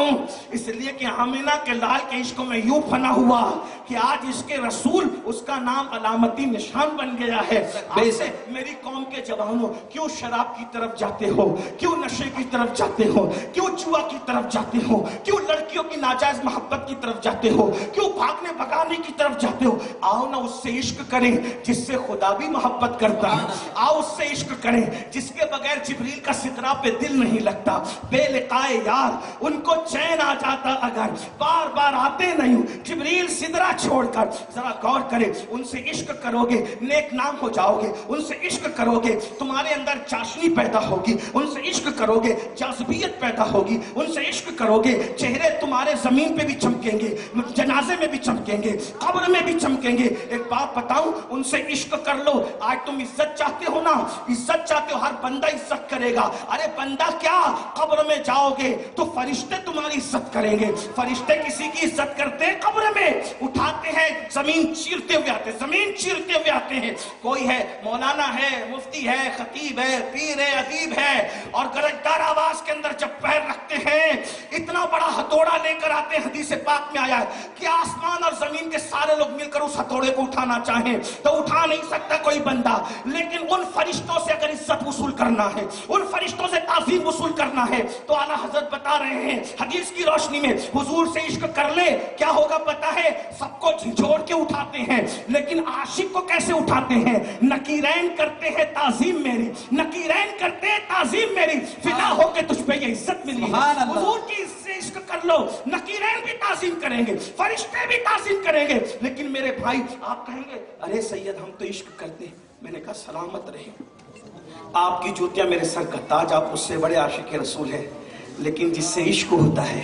اس لیے کہ آمنہ کے لال کے عشق میں یوں فنا ہوا کہ آج عشق رسول اس کا نام علامتی نشان بن گیا ہے۔ آپ سے میری قوم کے جوانوں کیوں شراب کی طرف جاتے ہو، کیوں نشے کی طرف جاتے ہو، کیوں جوا کی طرف جاتے ہو، کیوں لڑکیوں کی ناجائز محبت کی طرف جاتے ہو، کیوں بھاگنے بھگانے کی طرف جاتے ہو؟ آؤ نہ اس سے عشق کریں جس سے خدا بھی محبت کرتا ہے، آؤ اس سے عشق کریں جس کے بغیر جبریل کا سدرہ پہ دل نہیں لگتا، بے لقائے یار ان کو چین آ جاتا اگر بار بار آتے نہیں، جبریل سدرہ چھوڑ کر ذرا غور کرے، ان سے عشق کرو گے نیک نام ہو جاؤ گے، ان سے عشق کرو گے تمہارے اندر چاشنی پیدا ہوگی، ان سے عشق کرو گے جاذبیت پیدا ہوگی، ان سے عشق کرو گے چہرے تمہارے زمین پہ بھی چمکیں گے، جنازے میں بھی چمکیں گے، قبر میں بھی چمکیں گے۔ ایک بات بتاؤں، ان سے عشق کر لو، آج تم عزت چاہتے ہو نا، عزت چاہتے ہو، ہر بندہ عزت کرے گا، ارے بندہ کیا، قبر میں جاؤ گے تو فرشتے تمہاری عزت کریں گے، فرشتے کسی کی عزت کرتے ہیں قبر میں، اٹھاتے ہیں زمین چیرتے ہوئے آتے ہیں، زمین چیرتے ہوئے آتے ہیں، کوئی ہے مولانا ہے، مفتی ہے، خطیب ہے، پیر ہے، ادیب ہے، اور گرجدار آواز کے اندر جب پیر رکھتے ہیں اتنا بڑا ہتھوڑا لے کر آتے ہیں، حدیث پاک میں آیا ہے کہ آسمان اور زمین کے سارے لوگ مل کر اس ہتھوڑے کو اٹھانا چاہیں تو اٹھا نہیں سکتا کوئی بندہ، لیکن ان فرشتوں سے اگر عزت وصول کرنا ہے، ان فرشتوں سے تعظیم وصول کرنا ہے تو اعلیٰ حضرت بتا رہے ہیں حدیث کی روشنی میں، حضور سے عشق کر لے کیا ہوگا پتا ہے، سب کو جھنجھوڑ کے اٹھاتے ہیں، لیکن عاشق کو کیسے اٹھاتے ہیں، نکیرین کرتے ہیں تعظیم میری، نکیرین کرتے ہیں تعظیم میری، فدا ہو کے تجھ پہ یہ عزت ملی ہے، حضور کی سے عشق کر لو، نکیرین بھی تعظیم کریں گے، فرشتے بھی تعظیم کریں گے، لیکن میرے بھائی آپ کہیں گے ارے سید ہم تو عشق کرتے ہیں، میں نے کہا سلامت رہے، آپ کی جوتیاں میرے سر کا تاج، آپ اس سے بڑے عاشق رسول ہیں، لیکن جس سے عشق ہوتا ہے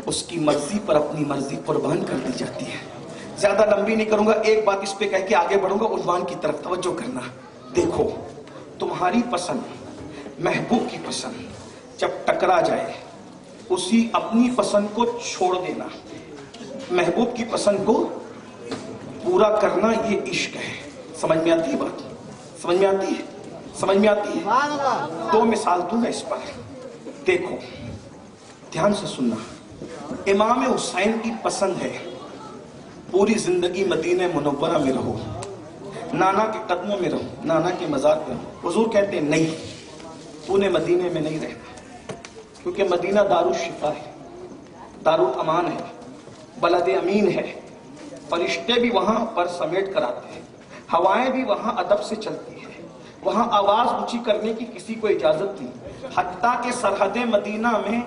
اس کی مرضی پر اپنی مرضی قربان کر دی جاتی ہے۔ زیادہ لمبی نہیں کروں گا، ایک بات اس پہ کہہ کے آگے بڑھوں گا، عنوان کی طرف توجہ کرنا۔ دیکھو تمہاری پسند محبوب کی پسند جب ٹکرا جائے اسی اپنی پسند کو چھوڑ دینا، محبوب کی پسند کو پورا کرنا، یہ عشق ہے۔ سمجھ میں آتی ہے بات؟ سمجھ میں آتی ہے؟ سمجھ میں آتی ہے؟ 2 مثال دوں گا اس پر، دیکھو دھیان سے سننا۔ امام حسین کی پسند ہے پوری زندگی مدینہ منورہ میں رہو، نانا کے قدموں میں رہو، نانا کے مزار پہ رہو۔ حضور کہتے ہیں نہیں، تو نے مدینے میں نہیں رہنا، کیونکہ مدینہ دارالشفا ہے، دارالامان ہے، بلد امین ہے، فرشتے بھی وہاں پر سمیٹ کر آتے ہیں، ہوائیں بھی وہاں ادب سے چلتی ہیں، وہاں آواز اونچی کرنے کی کسی کو اجازت نہیں، حتیٰ کہ سرحد مدینہ میں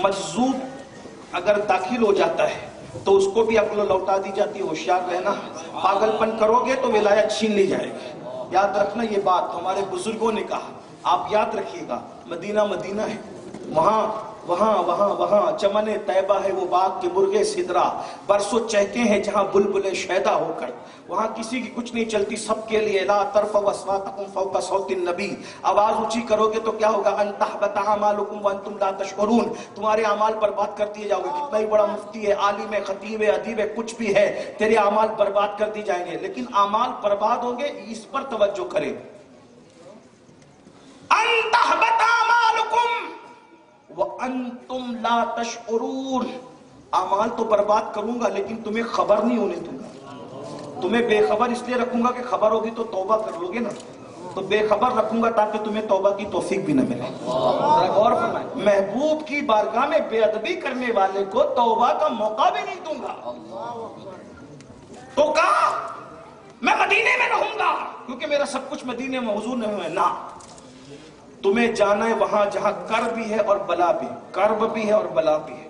مجذوب اگر داخل ہو جاتا ہے تو اس کو بھی عقل لوٹا دی جاتی ہے، ہوشیار رہنا، پاگل پن کرو گے تو ولایت چھین لی جائے گی۔ یاد رکھنا یہ بات ہمارے بزرگوں نے کہا، آپ یاد رکھیے گا۔ مدینہ مدینہ ہے، وہاں وہاں وہاں وہاں چمن طیبہ ہے، وہ باغ کے مرغے سدرا، برسوں چہکے ہیں جہاں بلبلیں شیدا ہو کر، وہاں کسی کی کچھ نہیں چلتی، سب کے لیے لا ترفعوا اصواتکم فوق صوت النبی، آواز اونچی کرو گے تو کیا ہوگا؟ ان تحبط اعمالکم وانتم لا تشعرون، تمہارے اعمال برباد کر دیے جاؤ گے۔ کتنا ہی بڑا مفتی ہے، عالم ہے، خطیب ہے، ادیب ہے، کچھ بھی ہے، تیرے اعمال برباد کر دی جائیں گے، لیکن اعمال برباد ہوں گے اس پر توجہ کریں۔ ان تحبط اعمالکم وانتم لا تشعرون، اعمال تو برباد کروں گا لیکن تمہیں خبر نہیں ہونے دوں گا، تمہیں بے خبر اس لیے رکھوں گا کہ خبر ہوگی تو توبہ کر لو گے نا، تو بے خبر رکھوں گا تاکہ تمہیں توبہ کی توفیق بھی نہ ملے۔ ذرا غور فرمائیں، محبوب کی بارگاہ میں بے ادبی کرنے والے کو توبہ کا موقع بھی نہیں دوں گا۔ تو کہا میں مدینے میں رہوں گا کیونکہ میرا سب کچھ مدینے میں، حضور نے ہے نا، تمہیں جانا ہے وہاں جہاں کرب بھی ہے اور بلا بھی، کرب بھی ہے اور بلا بھی ہے۔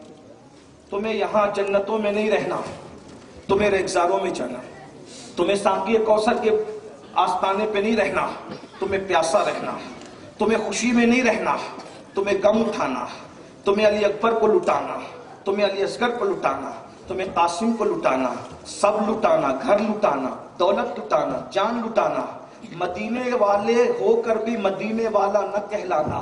تمہیں یہاں جنتوں میں نہیں رہنا، تمہیں ریگزاروں میں جانا، تمہیں ساقی کوثر کے آستانے پہ نہیں رہنا، تمہیں پیاسا رہنا، تمہیں خوشی میں نہیں رہنا، تمہیں غم اٹھانا، تمہیں علی اکبر کو لٹانا، تمہیں علی اصغر کو لٹانا، تمہیں قاسم کو لٹانا، سب لٹانا، گھر لٹانا، دولت لٹانا، جان لٹانا، مدینے والے ہو کر بھی مدینے والا نہ کہلانا،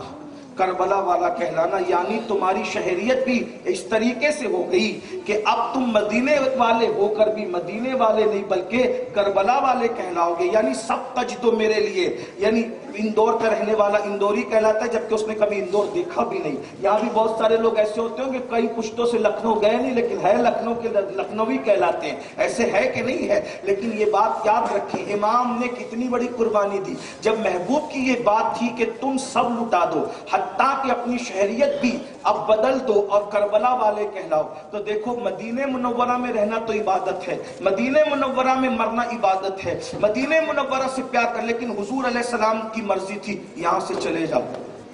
کربلا والا کہلانا، یعنی تمہاری شہریت بھی اس طریقے سے ہو گئی کہ اب تم مدینے والے ہو کر بھی مدینے والے نہیں بلکہ کربلا والے کہلاؤ گے، یعنی سب تجدو میرے لیے، یعنی اندور کا رہنے والا اندوری کہلاتا ہے جبکہ اس نے کبھی اندور دیکھا بھی نہیں۔ یہاں بھی بہت سارے لوگ ایسے ہوتے ہوں کہ کئی پشتوں سے لکھنؤ گئے نہیں لیکن ہے لکھنؤ کے لکھنوی کہلاتے ہیں، ایسے ہے کہ نہیں ہے؟ لیکن یہ بات یاد رکھیں، امام نے کتنی بڑی قربانی دی جب محبوب کی یہ بات تھی کہ تم سب لٹا دو، حتیٰ کہ اپنی شہریت بھی اب بدل دو اور کربلا والے کہلاؤ۔ تو دیکھو مدینہ منورہ میں رہنا تو عبادت ہے، مدینہ منورہ میں مرنا عبادت ہے، مدینہ منورہ سے پیار کر، لیکن حضور علیہ السلام کی مرضی تھی یہاں سے چلے جاؤ۔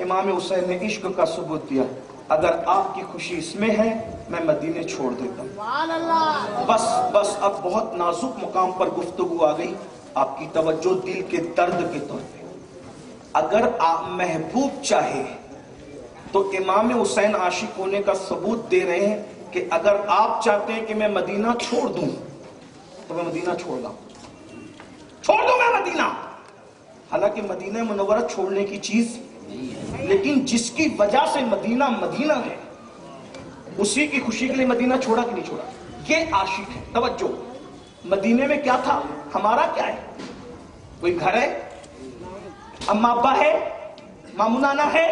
امام حسین نے عشق کا ثبوت دیا، اگر آپ کی خوشی اس میں ہے میں مدینے چھوڑ دیتا ہوں۔ بس اب بہت نازک مقام پر گفتگو آ گئی، آپ کی توجہ دل کے درد کے طور پہ۔ اگر آپ محبوب چاہے تو امام حسین عاشق ہونے کا ثبوت دے رہے ہیں کہ اگر آپ چاہتے ہیں کہ میں مدینہ چھوڑ دوں تو میں مدینہ چھوڑ دوں میں مدینہ، حالانکہ مدینہ منورہ چھوڑنے کی چیز، لیکن جس کی وجہ سے مدینہ مدینہ ہے اسی کی خوشی کے لیے مدینہ چھوڑا کہ نہیں چھوڑا؟ یہ عاشق ہے۔ توجہ، مدینے میں کیا تھا؟ ہمارا کیا ہے؟ کوئی گھر ہے، اماں ابا ہے، ماموں نانا ہے،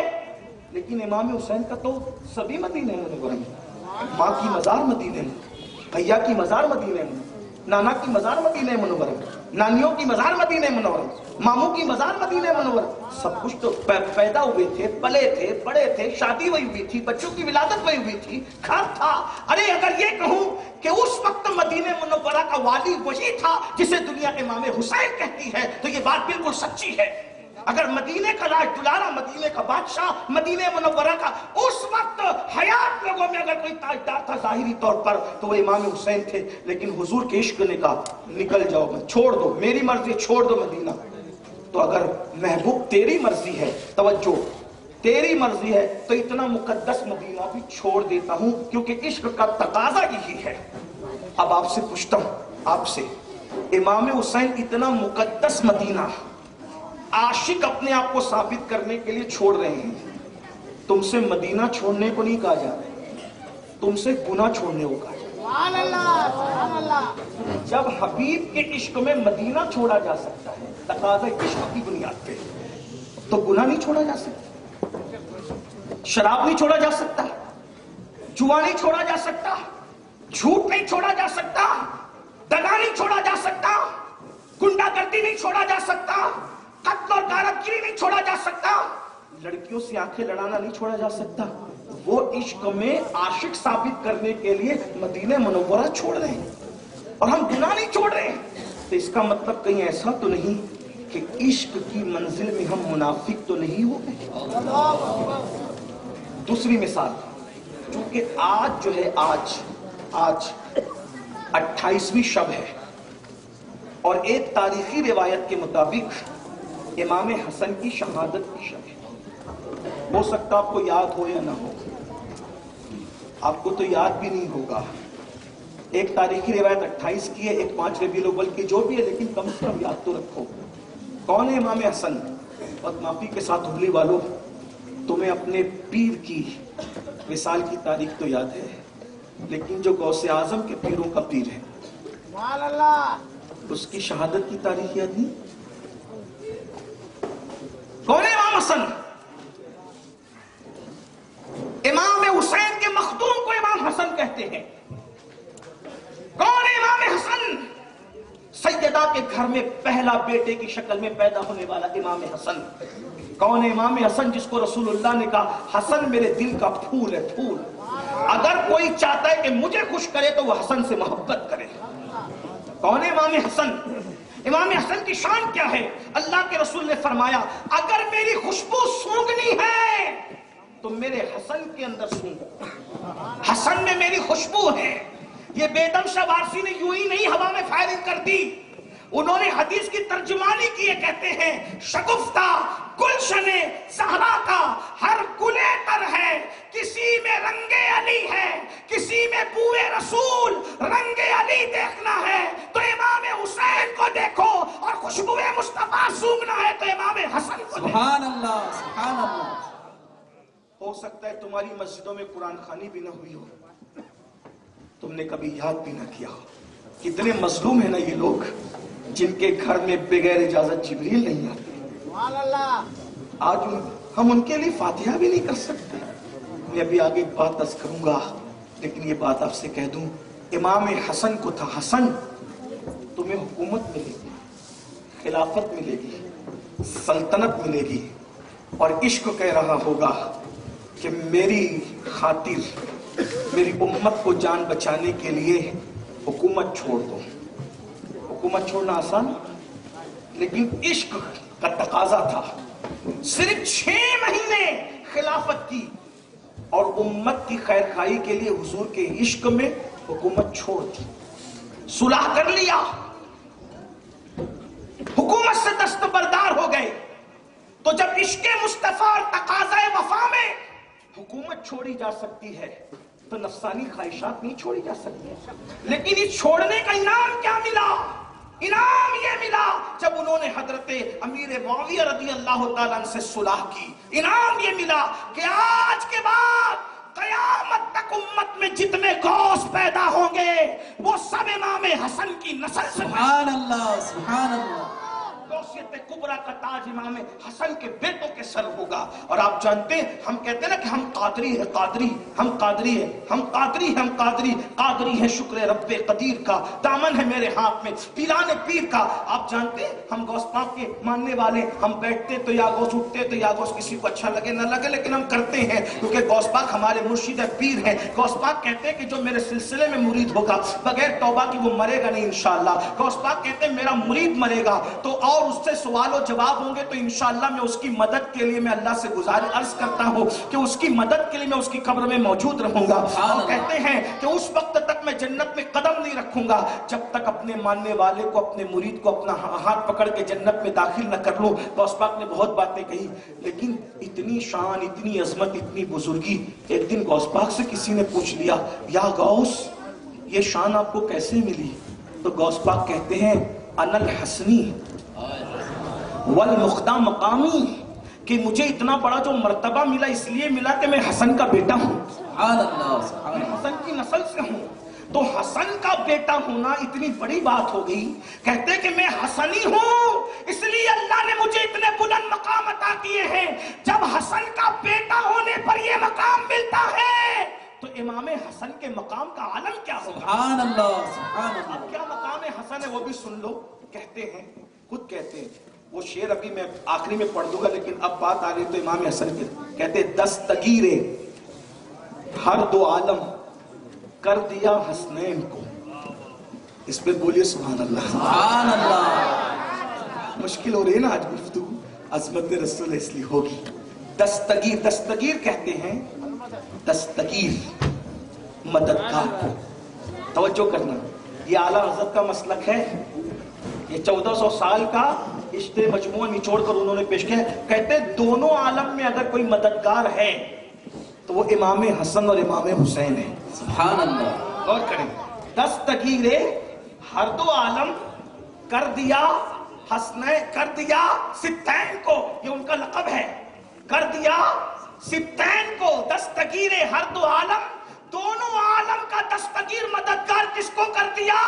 لیکن امام حسین کا تو سبھی مدینہ منورہ میں، ماں کی مزار مدینہ میں، بھیا کی مزار مدینہ میں، نانا کی مزار مدینہ منورہ میں، نانیوں کی مزار مدینہ منورہ میں، ماموں کی مزار مدینہ منورہ، سب کچھ تو پیدا ہوئے تھے، پلے تھے، بڑے تھے، شادی وہی ہوئی تھی، بچوں کی ولادت وہی ہوئی تھی، گھر تھا۔ ارے اگر یہ کہوں کہ اس وقت مدینہ منورہ کا والی وہی تھا جسے دنیا امام حسین کہتی ہے تو یہ بات بالکل سچی ہے۔ اگر مدینے کا راج دلارا، مدینے کا بادشاہ، مدینہ منورہ کا اس وقت حیات لوگوں میں اگر کوئی تاجدار تھا ظاہری طور پر تو وہ امام حسین تھے، لیکن حضور کے عشق نے کہا نکل جاؤ، میں چھوڑ دو، میری مرضی چھوڑ دو مدینہ۔ تو اگر محبوب تیری مرضی ہے، توجہ، تیری مرضی ہے تو اتنا مقدس مدینہ بھی چھوڑ دیتا ہوں کیونکہ عشق کا تقاضا یہی ہے۔ اب آپ سے پوچھتا ہوں، آپ سے، امام حسین اتنا مقدس مدینہ عاشق اپنے آپ کو ثابت کرنے کے لیے چھوڑ رہے ہیں، تم سے مدینہ چھوڑنے کو نہیں کہا جا رہا، تم سے گناہ چھوڑنے کو کہا جا رہا۔ جب حبیب کے عشق میں مدینہ چھوڑا جا سکتا ہے تقاضا عشق کی بنیاد پہ، تو گناہ نہیں چھوڑا جا سکتا، شراب نہیں چھوڑا جا سکتا، جوا نہیں چھوڑا جا سکتا، جھوٹ نہیں چھوڑا جا سکتا، دگا نہیں چھوڑا جا سکتا، گنڈا گردی نہیں چھوڑا جا سکتا، قتل اور غارتگری نہیں چھوڑا جا سکتا، لڑکیوں سے آنکھیں لڑانا نہیں چھوڑا جا سکتا۔ وہ عشق میں عاشق ثابت کرنے کے لیے مدینہ منورہ چھوڑ رہے ہیں اور ہم گناہ نہیں چھوڑ رہے ہیں، تو اس کا مطلب کہیں ایسا تو نہیں کہ عشق کی منزل میں ہم منافق تو نہیں ہو گئے؟ دوسری مثال، چونکہ آج جو ہے آج 28ویں شب ہے، اور ایک تاریخی روایت کے مطابق امام حسن کی شہادت کی شب ہے۔ ہو سکتا آپ کو یاد ہو یا نہ ہو، آپ کو تو یاد بھی نہیں ہوگا۔ ایک تاریخی روایت 28 کی ہے، ایک 5 ربیع الاول کی، جو بھی ہے، لیکن کم سے کم یاد تو رکھو۔ کون ہے امام حسن؟ بد معافی کے ساتھ حبلی والو، تمہیں اپنے پیر کی وصال کی تاریخ تو یاد ہے، لیکن جو غوث اعظم کے پیروں کا پیر ہے اس کی شہادت کی تاریخ یاد نہیں؟ کون ہے امام حسن؟ امام حسین کے مخدوم کو امام حسن کہتے ہیں۔ کون ہے امام حسن؟ سیدہ کے گھر میں پہلا بیٹے کی شکل میں پیدا ہونے والا امام حسن۔ کون ہے امام حسن جس کو رسول اللہ نے کہا حسن میرے دل کا پھول ہے، پھول، اگر کوئی چاہتا ہے کہ مجھے خوش کرے تو وہ حسن سے محبت کرے۔ کون ہے امام حسن؟ امام حسن کی شان کیا ہے؟ اللہ کے رسول نے فرمایا اگر میری خوشبو سونگنی ہے تو میرے حسن کے اندر سونگو، حسن میں میری خوشبو ہے۔ یہ بیدم شاہ وارسی نے یوں ہی نہیں ہوا میں فائرنگ کر دی، انہوں نے حدیث کی ترجمانی کی ہے، کہتے ہیں شگفتہ گلشن زہرا کا ہر گلے تر ہے، کسی میں رنگ علی ہے، کسی میں بوئے رسول، رنگ علی دیکھنا ہے تو امام حسین کو دیکھو، اور خوشبو مصطفیٰ سونگنا ہے تو امام حسن کو دیکھو۔ سبحان اللہ، سبحان اللہ۔ ہو سکتا ہے تمہاری مسجدوں میں قرآن خوانی بھی نہ ہوئی ہو، تم نے کبھی یاد بھی نہ کیا ہو۔ کتنے مظلوم ہیں نا یہ لوگ جن کے گھر میں بغیر اجازت جبریل نہیں آتے۔ آج ہم ان کے لیے فاتحہ بھی نہیں کر سکتے۔ میں ابھی آگے بات عرض کروں گا، لیکن یہ بات آپ سے کہہ دوں، امام حسن کو تھا حسن تمہیں حکومت ملے گی، خلافت ملے گی، سلطنت ملے گی، اور عشق کہہ رہا ہوگا کہ میری خاطر میری امت کو جان بچانے کے لیے حکومت چھوڑ دو۔ حکومت چھوڑنا آسان، لیکن عشق کا تقاضا تھا۔ صرف 6 مہینے خلافت کی اور امت کی خیر خواہی کے لیے حضور کے عشق میں حکومت چھوڑ دی، صلح کر لیا، حکومت سے دستبردار ہو گئے۔ تو جب عشق مصطفیٰ اور تقاضۂ وفا میں حکومت چھوڑی جا سکتی ہے تو نفسانی خواہشات نہیں چھوڑی جا سکتی۔ لیکن اس چھوڑنے کا انعام کیا ملا؟ انعام یہ ملا جب انہوں نے حضرت امیر معاویہ رضی اللہ تعالیٰ عنہ سے صلح کی، انعام یہ ملا کہ آج کے بعد قیامت تک امت میں جتنے غوث پیدا ہوں گے وہ سب امام حسن کی نسل سے۔ سبحان اللہ، سبحان اللہ۔ غوثیت کبریٰ کا تاج امام حسن کے بیٹوں کے سر ہوگا۔ اور آپ جانتے ہیں ہم کہتے ہیں نا کہ ہم قادری ہیں، قادری، ہم قادری ہیں، ہم قادری ہیں، ہم قادری، قادری ہیں شکر رب قدیر کا، دامن ہے میرے ہاتھ میں پیران پیر کا۔ آپ جانتے ہیں ہم غوث پاک کے ماننے والے، ہم بیٹھتے تو یا غوث، اٹھتے تو یا غوث، کسی کو اچھا لگے نہ لگے لیکن ہم کرتے ہیں کیونکہ غوث پاک ہمارے مرشد پیر ہیں۔ غوث پاک کہتے ہیں کہ جو میرے سلسلے میں مرید ہوگا بغیر توبہ کی وہ مرے گا نہیں انشاءاللہ۔ غوث پاک کہتے ہیں میرا مرید مرے گا تو اور اس سے سوال و جواب ہوں گے تو انشاءاللہ میں اس کی مدد کے لیے میں اللہ سے گزارش عرض کرتا ہوں کہ اس کی مدد کے لیے میں اس کی قبر میں موجود رہوں گا۔ اور کہتے ہیں کہ اس وقت تک میں جنت میں قدم نہیں رکھوں گا جب تک اپنے ماننے والے کو، اپنے مرید کو اپنا ہاتھ پکڑ کے جنت میں داخل نہ کر لوں۔ غوث پاک نے بہت باتیں کہی، لیکن اتنی شان، اتنی عظمت، اتنی بزرگی۔ ایک دن غوث پاک سے کسی نے پوچھ لیا یا غوث یہ شان آپ کو کیسے ملی؟ تو غوث پاک کہتے ہیں انا الحسنی والمختار مقامی، کہ مجھے اتنا بڑا جو مرتبہ ملا اس لیے ملا کہ میں حسن کا بیٹا ہوں، سبحان اللہ، سبحان میں اللہ۔ حسن کی نسل سے ہوں۔ تو حسن کا بیٹا ہونا اتنی بڑی بات ہو گئی۔ کہتے کہ میں حسنی ہوں اس لیے اللہ نے مجھے اتنے بلند مقام عطا کیے ہیں۔ جب حسن کا بیٹا ہونے پر یہ مقام ملتا ہے تو امام حسن کے مقام کا عالم کیا ہوگا؟ سبحان اللہ، سبحان اللہ۔ اب کیا مقام حسن ہے وہ بھی سن لو۔ کہتے ہیں، خود کہتے ہیں، وہ شعر ابھی میں آخری میں پڑھ دوں گا لیکن اب بات آ رہی تو امام حسن کے، کہتے دستگیر ہر دو عالم کر دیا حسنین کو۔ اس پہ بولیے سبحان اللہ۔ سبحان اللہ۔ مشکل ہو رہی ہے نا آج گفتگو، عظمت رسول اس لیے ہوگی. دستگیر، دستگیر کہتے ہیں دستگیر مددگار کو. توجہ کرنا، یہ اعلیٰ حضرت کا مسلک ہے. یہ 1400 سال کا اشتے مجموعہ نچوڑ کر انہوں نے پیش کیا. کہتے ہیں دونوں عالم میں اگر کوئی مددگار ہے تو وہ امام حسن اور امام حسین ہے. سبحان اللہ. غور کریں، دستگیر ہر دو عالم کر دیا حسنین، کر دیا ستین کو، یہ ان کا لقب ہے، کر دیا ستین کو. دستگیر ہر دو عالم، دونوں عالم کا دستگیر مددگار کس کو کر دیا؟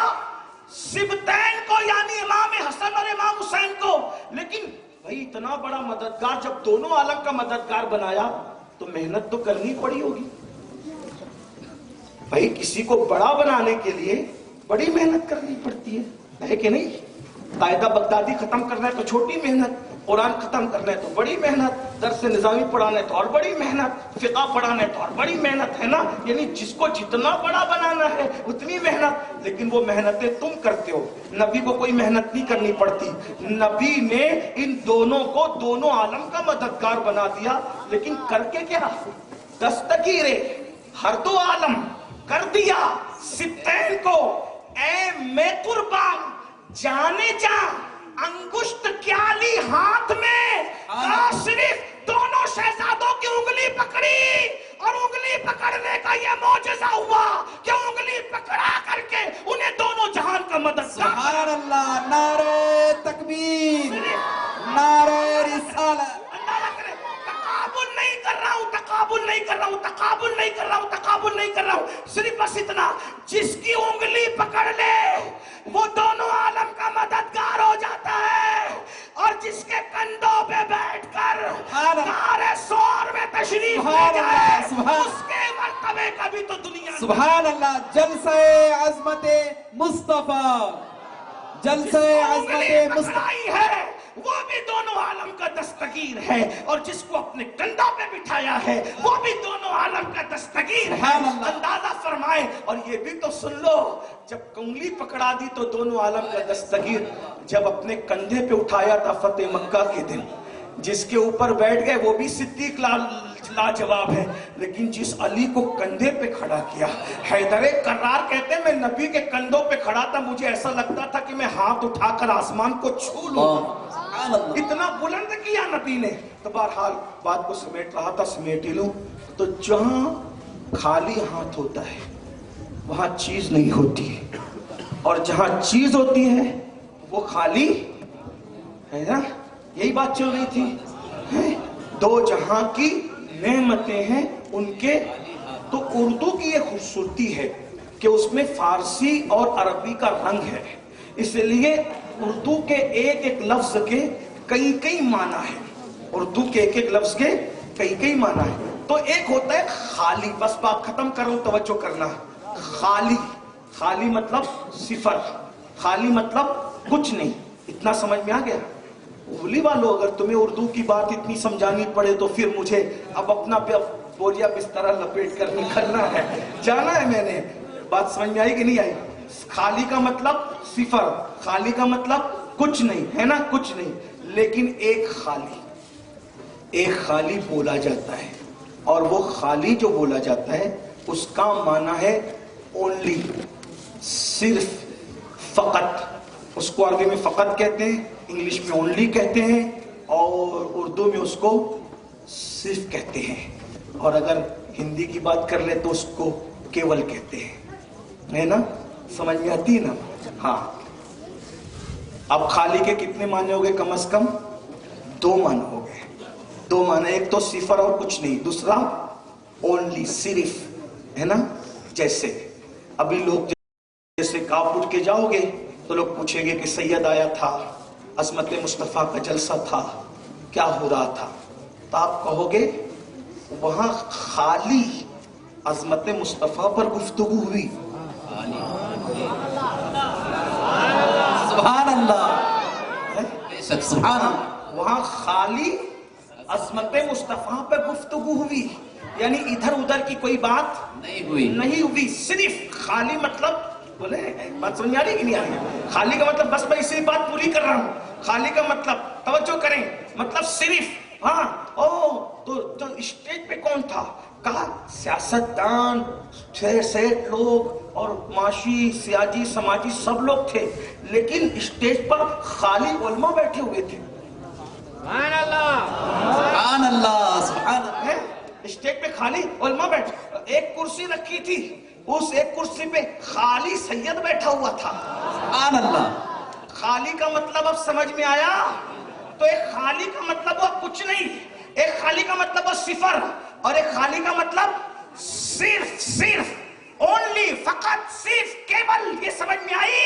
سبتین کو، یعنی امام حسن اور امام حسین کو. لیکن بھائی اتنا بڑا مددگار جب دونوں عالم کا مددگار بنایا تو محنت تو کرنی پڑی ہوگی. بھائی کسی کو بڑا بنانے کے لیے بڑی محنت کرنی پڑتی ہے کہ نہیں؟ قاعدہ بغدادی ختم کرنا ہے تو چھوٹی محنت، قرآن ختم کرنا ہے تو بڑی محنت، درس نظامی پڑھانا ہے تو اور بڑی محنت، فقہ پڑھانا ہے تو اور بڑی محنت ہے نا. یعنی جس کو جتنا بڑا بنانا ہے اتنی محنت. لیکن وہ محنتیں تم کرتے ہو، نبی کو کوئی محنت نہیں کرنی پڑتی. نبی نے ان دونوں کو دونوں عالم کا مددگار بنا دیا. لیکن کر کے کیا؟ دستگیر ہر دو عالم کر دیا ستین کو. اے میں قربان جانے جا انگشت کیا لی ہاتھ میں، صرف دونوں شہزادوں کی انگلی پکڑی اور انگلی پکڑنے کا یہ معجزہ ہوا کہ انگلی پکڑا کر کے انہیں دونوں جہان کا مددگار. سبحان اللہ. نعرہ تکبیر، نعرہ رسالت. تقابل نہیں کر رہا ہوں، تقابل نہیں کر رہا ہوں، تقابل نہیں کر رہا ہوں، تقابل نہیں کر رہا ہوں. صرف بس اتنا، جس کی انگلی پکڑ لے وہ دونوں عالم کا مددگار ہو جاتا ہے. اور جس کے کندھوں پہ بیٹھ کر غار ثور میں تشریف لے جائے اس کے مرتبے کا بھی تو دنیا. سبحان اللہ. جلسہ عظمت مصطفیٰ، جلسہ عظمت مصطفیٰ ہے وہ بھی دونوں عالم کا دستگیر ہے. اور جس کو اپنے کندھوں پہ بٹھایا ہے وہ بھی دونوں عالم کا دستگیر ہے. اندازہ فرمائے. اور یہ بھی تو سن لو، جب انگلی پکڑا دی تو دونوں عالم کا دستگیر. جب اپنے کندھے پہ اٹھایا تھا فتح مکہ کے دن، جس کے اوپر بیٹھ گئے وہ بھی صدیق لاجواب ہے. لیکن جس علی کو کندھے پہ کھڑا کیا، حیدر کرار کہتے ہیں میں نبی کے کندھوں پہ کھڑا تھا، مجھے ایسا لگتا تھا کہ میں ہاتھ اٹھا کر آسمان کو چھو لوں. اتنا بلند کیا نبی نے. تو بہرحال بات کو سمیٹ رہا تھا، سمیٹ ہی لوں. تو جہاں خالی ہاتھ ہوتا ہے وہاں چیز نہیں ہوتی، اور جہاں چیز ہوتی ہے وہ خالی ہے نا. یہی بات چل رہی تھی. دو جہاں کی نعمتیں ہیں ان کے. تو اردو کی یہ خوبصورتی ہے کہ اس میں فارسی اور عربی کا رنگ ہے، اس لیے اردو کے ایک ایک لفظ کے کئی کئی معنی ہیں. اردو کے ایک ایک لفظ کے کئی کئی معنی ہیں. تو ایک ہوتا ہے خالی. بس بات ختم کروں، توجہ کرنا. خالی، خالی مطلب صفر، خالی مطلب کچھ نہیں. اتنا سمجھ میں آ گیا؟ اولی والو اگر تمہیں اردو کی بات اتنی سمجھانی پڑے تو پھر مجھے اب اپنا بوریا بستر لپیٹ کر نکلنا ہے، جانا ہے. میں نے بات سمجھ میں آئی کہ نہیں آئی؟ خالی کا مطلب صفر، خالی کا مطلب کچھ نہیں ہے نا، کچھ نہیں. لیکن ایک خالی بولا جاتا ہے، اور وہ خالی جو بولا جاتا ہے اس کا معنی ہے اونلی، صرف، فقط. اس کو عربی میں فقط کہتے ہیں، انگلش میں اونلی کہتے ہیں، اور اردو میں اس کو صرف کہتے ہیں. اور اگر ہندی کی بات کر لیں تو اس کو کیول کہتے ہیں. ہے نا؟ سمجھ میں آتی ہے نا؟ ہاں. اب خالی کے کتنے معنی ہو گئے؟ کم از کم دو معنی ہو گئے. دو معنی، ایک تو صفر اور کچھ نہیں، دوسرا اونلی، صرف. ہے نا؟ جیسے ابھی لوگ جیسے کاپ اٹھ کے جاؤ گے تو لوگ پوچھیں گے کہ سید آیا تھا، عظمت مصطفیٰ کا جلسہ تھا، کیا ہو رہا تھا؟ تو آپ کہو گے وہاں خالی عظمت مصطفیٰ پر گفتگو ہوئی. سبحان اللہ، سبحان اللہ. وہاں خالی عظمت مصطفیٰ پہ گفتگو ہوئی، یعنی ادھر ادھر کی کوئی بات نہیں ہوئی. صرف خالی مطلب بولے بات سمجھ آ رہی کہ نہیں آ رہی؟ خالی کا مطلب بس میں اسی بات پوری کر رہا ہوں. خالی کا مطلب توجہ کریں, مطلب صرف ہاں تو اسٹیج پہ کون تھا؟ کہا سیاستدان, سیٹ لوگ اور معاشی, سیاسی, سماجی سب لوگ تھے, لیکن اسٹیج پر خالی علماء بیٹھے ہوئے تھے. سبحان اللہ, سبحان اللہ, سبحان اللہ. اسٹیج پہ خالی علماء بیٹھے, ایک کرسی رکھی تھی, اس ایک کرسی پہ خالی سید بیٹھا ہوا تھا. سبحان اللہ. خالی کا مطلب اب سمجھ میں آیا؟ تو ایک خالی کا مطلب وہ کچھ نہیں, ایک خالی کا مطلب وہ صفر, اور ایک خالی کا مطلب صرف اونلی, فقط, صرف, کیول. یہ سمجھ میں آئی؟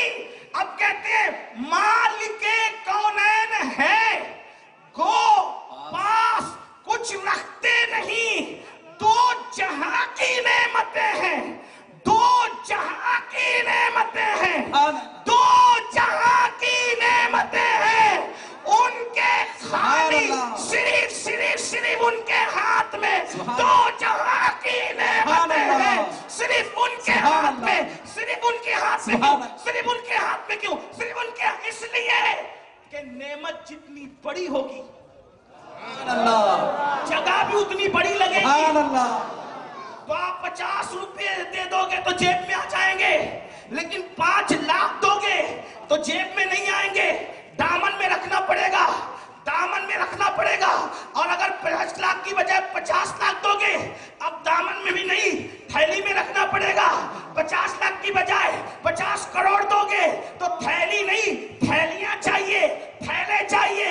اب کہتے ہیں مالک کونین ہے, گو پاس کچھ رکھتے نہیں, دو جہاں کی نعمتیں ہیں, دو جہاں کی نعمتیں ہیں, دو جہاں کی نعمتیں ہیں, ان کے خالی صرف ان کے ہاتھ میں دو جہاں کی نعمتیں ہیں, صرف ان کے ہاتھ میں, صرف ان کے ہاتھ میں کیوں, صرف ان کے ہاتھ میں کیوں, صرف ان کے, اس لیے کہ نعمت جتنی بڑی ہوگی جگہ بھی اتنی بڑی لگے گی. تو آپ 50 روپے دے دو گے تو جیب میں آ جائیں گے, لیکن 5 لاکھ دو گے تو جیب میں نہیں آئیں گے, دامن میں رکھنا پڑے گا, دامن میں رکھنا پڑے گا. اور اگر 5 لاکھ کی بجائے 50 لاکھ دو گے, اب دامن میں بھی نہیں, تھیلی میں رکھنا پڑے گا. 50 لاکھ کی بجائے 50 کروڑ دو گے تو تھیلی نہیں, تھیلیاں چاہیے, تھیلے چاہیے.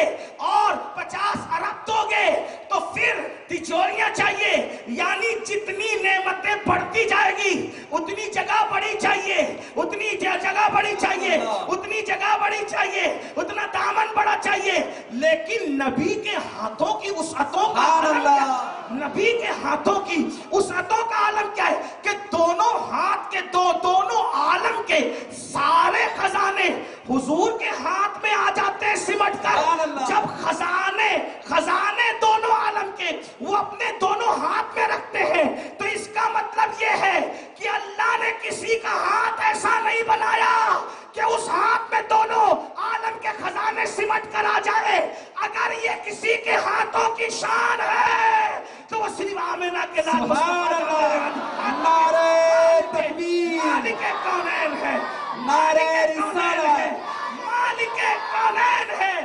اور 50 ارب دو گے تو پھر تجوریاں چاہیے. یعنی جتنی نعمتیں بڑھتی جائے گی اتنی جگہ بڑی چاہیے, اتنی جگہ بڑی چاہیے, اتنی جگہ بڑی چاہیے, اتنا دامن بڑا چاہیے. لیکن نبی کے ہاتھوں کی وسعتوں کا عالم کیا, نبی کے ہاتھوں کی وسعتوں کا عالم کیا ہے کہ دونوں ہاتھ کے دونوں عالم کے سارے خزانے حضور کے ہاتھ میں آ جاتے ہیں سمٹ کر. جب خزانے دونوں عالم کے وہ اپنے دونوں ہاتھ میں رکھتے ہیں, تو اس کا مطلب یہ ہے کہ اللہ نے کسی کا ہاتھ ایسا نہیں بنایا کہ اس ہاتھ میں دونوں عالم کے خزانے سمٹ کر آ جائے. اگر یہ کسی کے ہاتھوں کی شان ہے تو وہ صرف آمینہ کے لال مالک کونین ہے, مالک کونین ہے,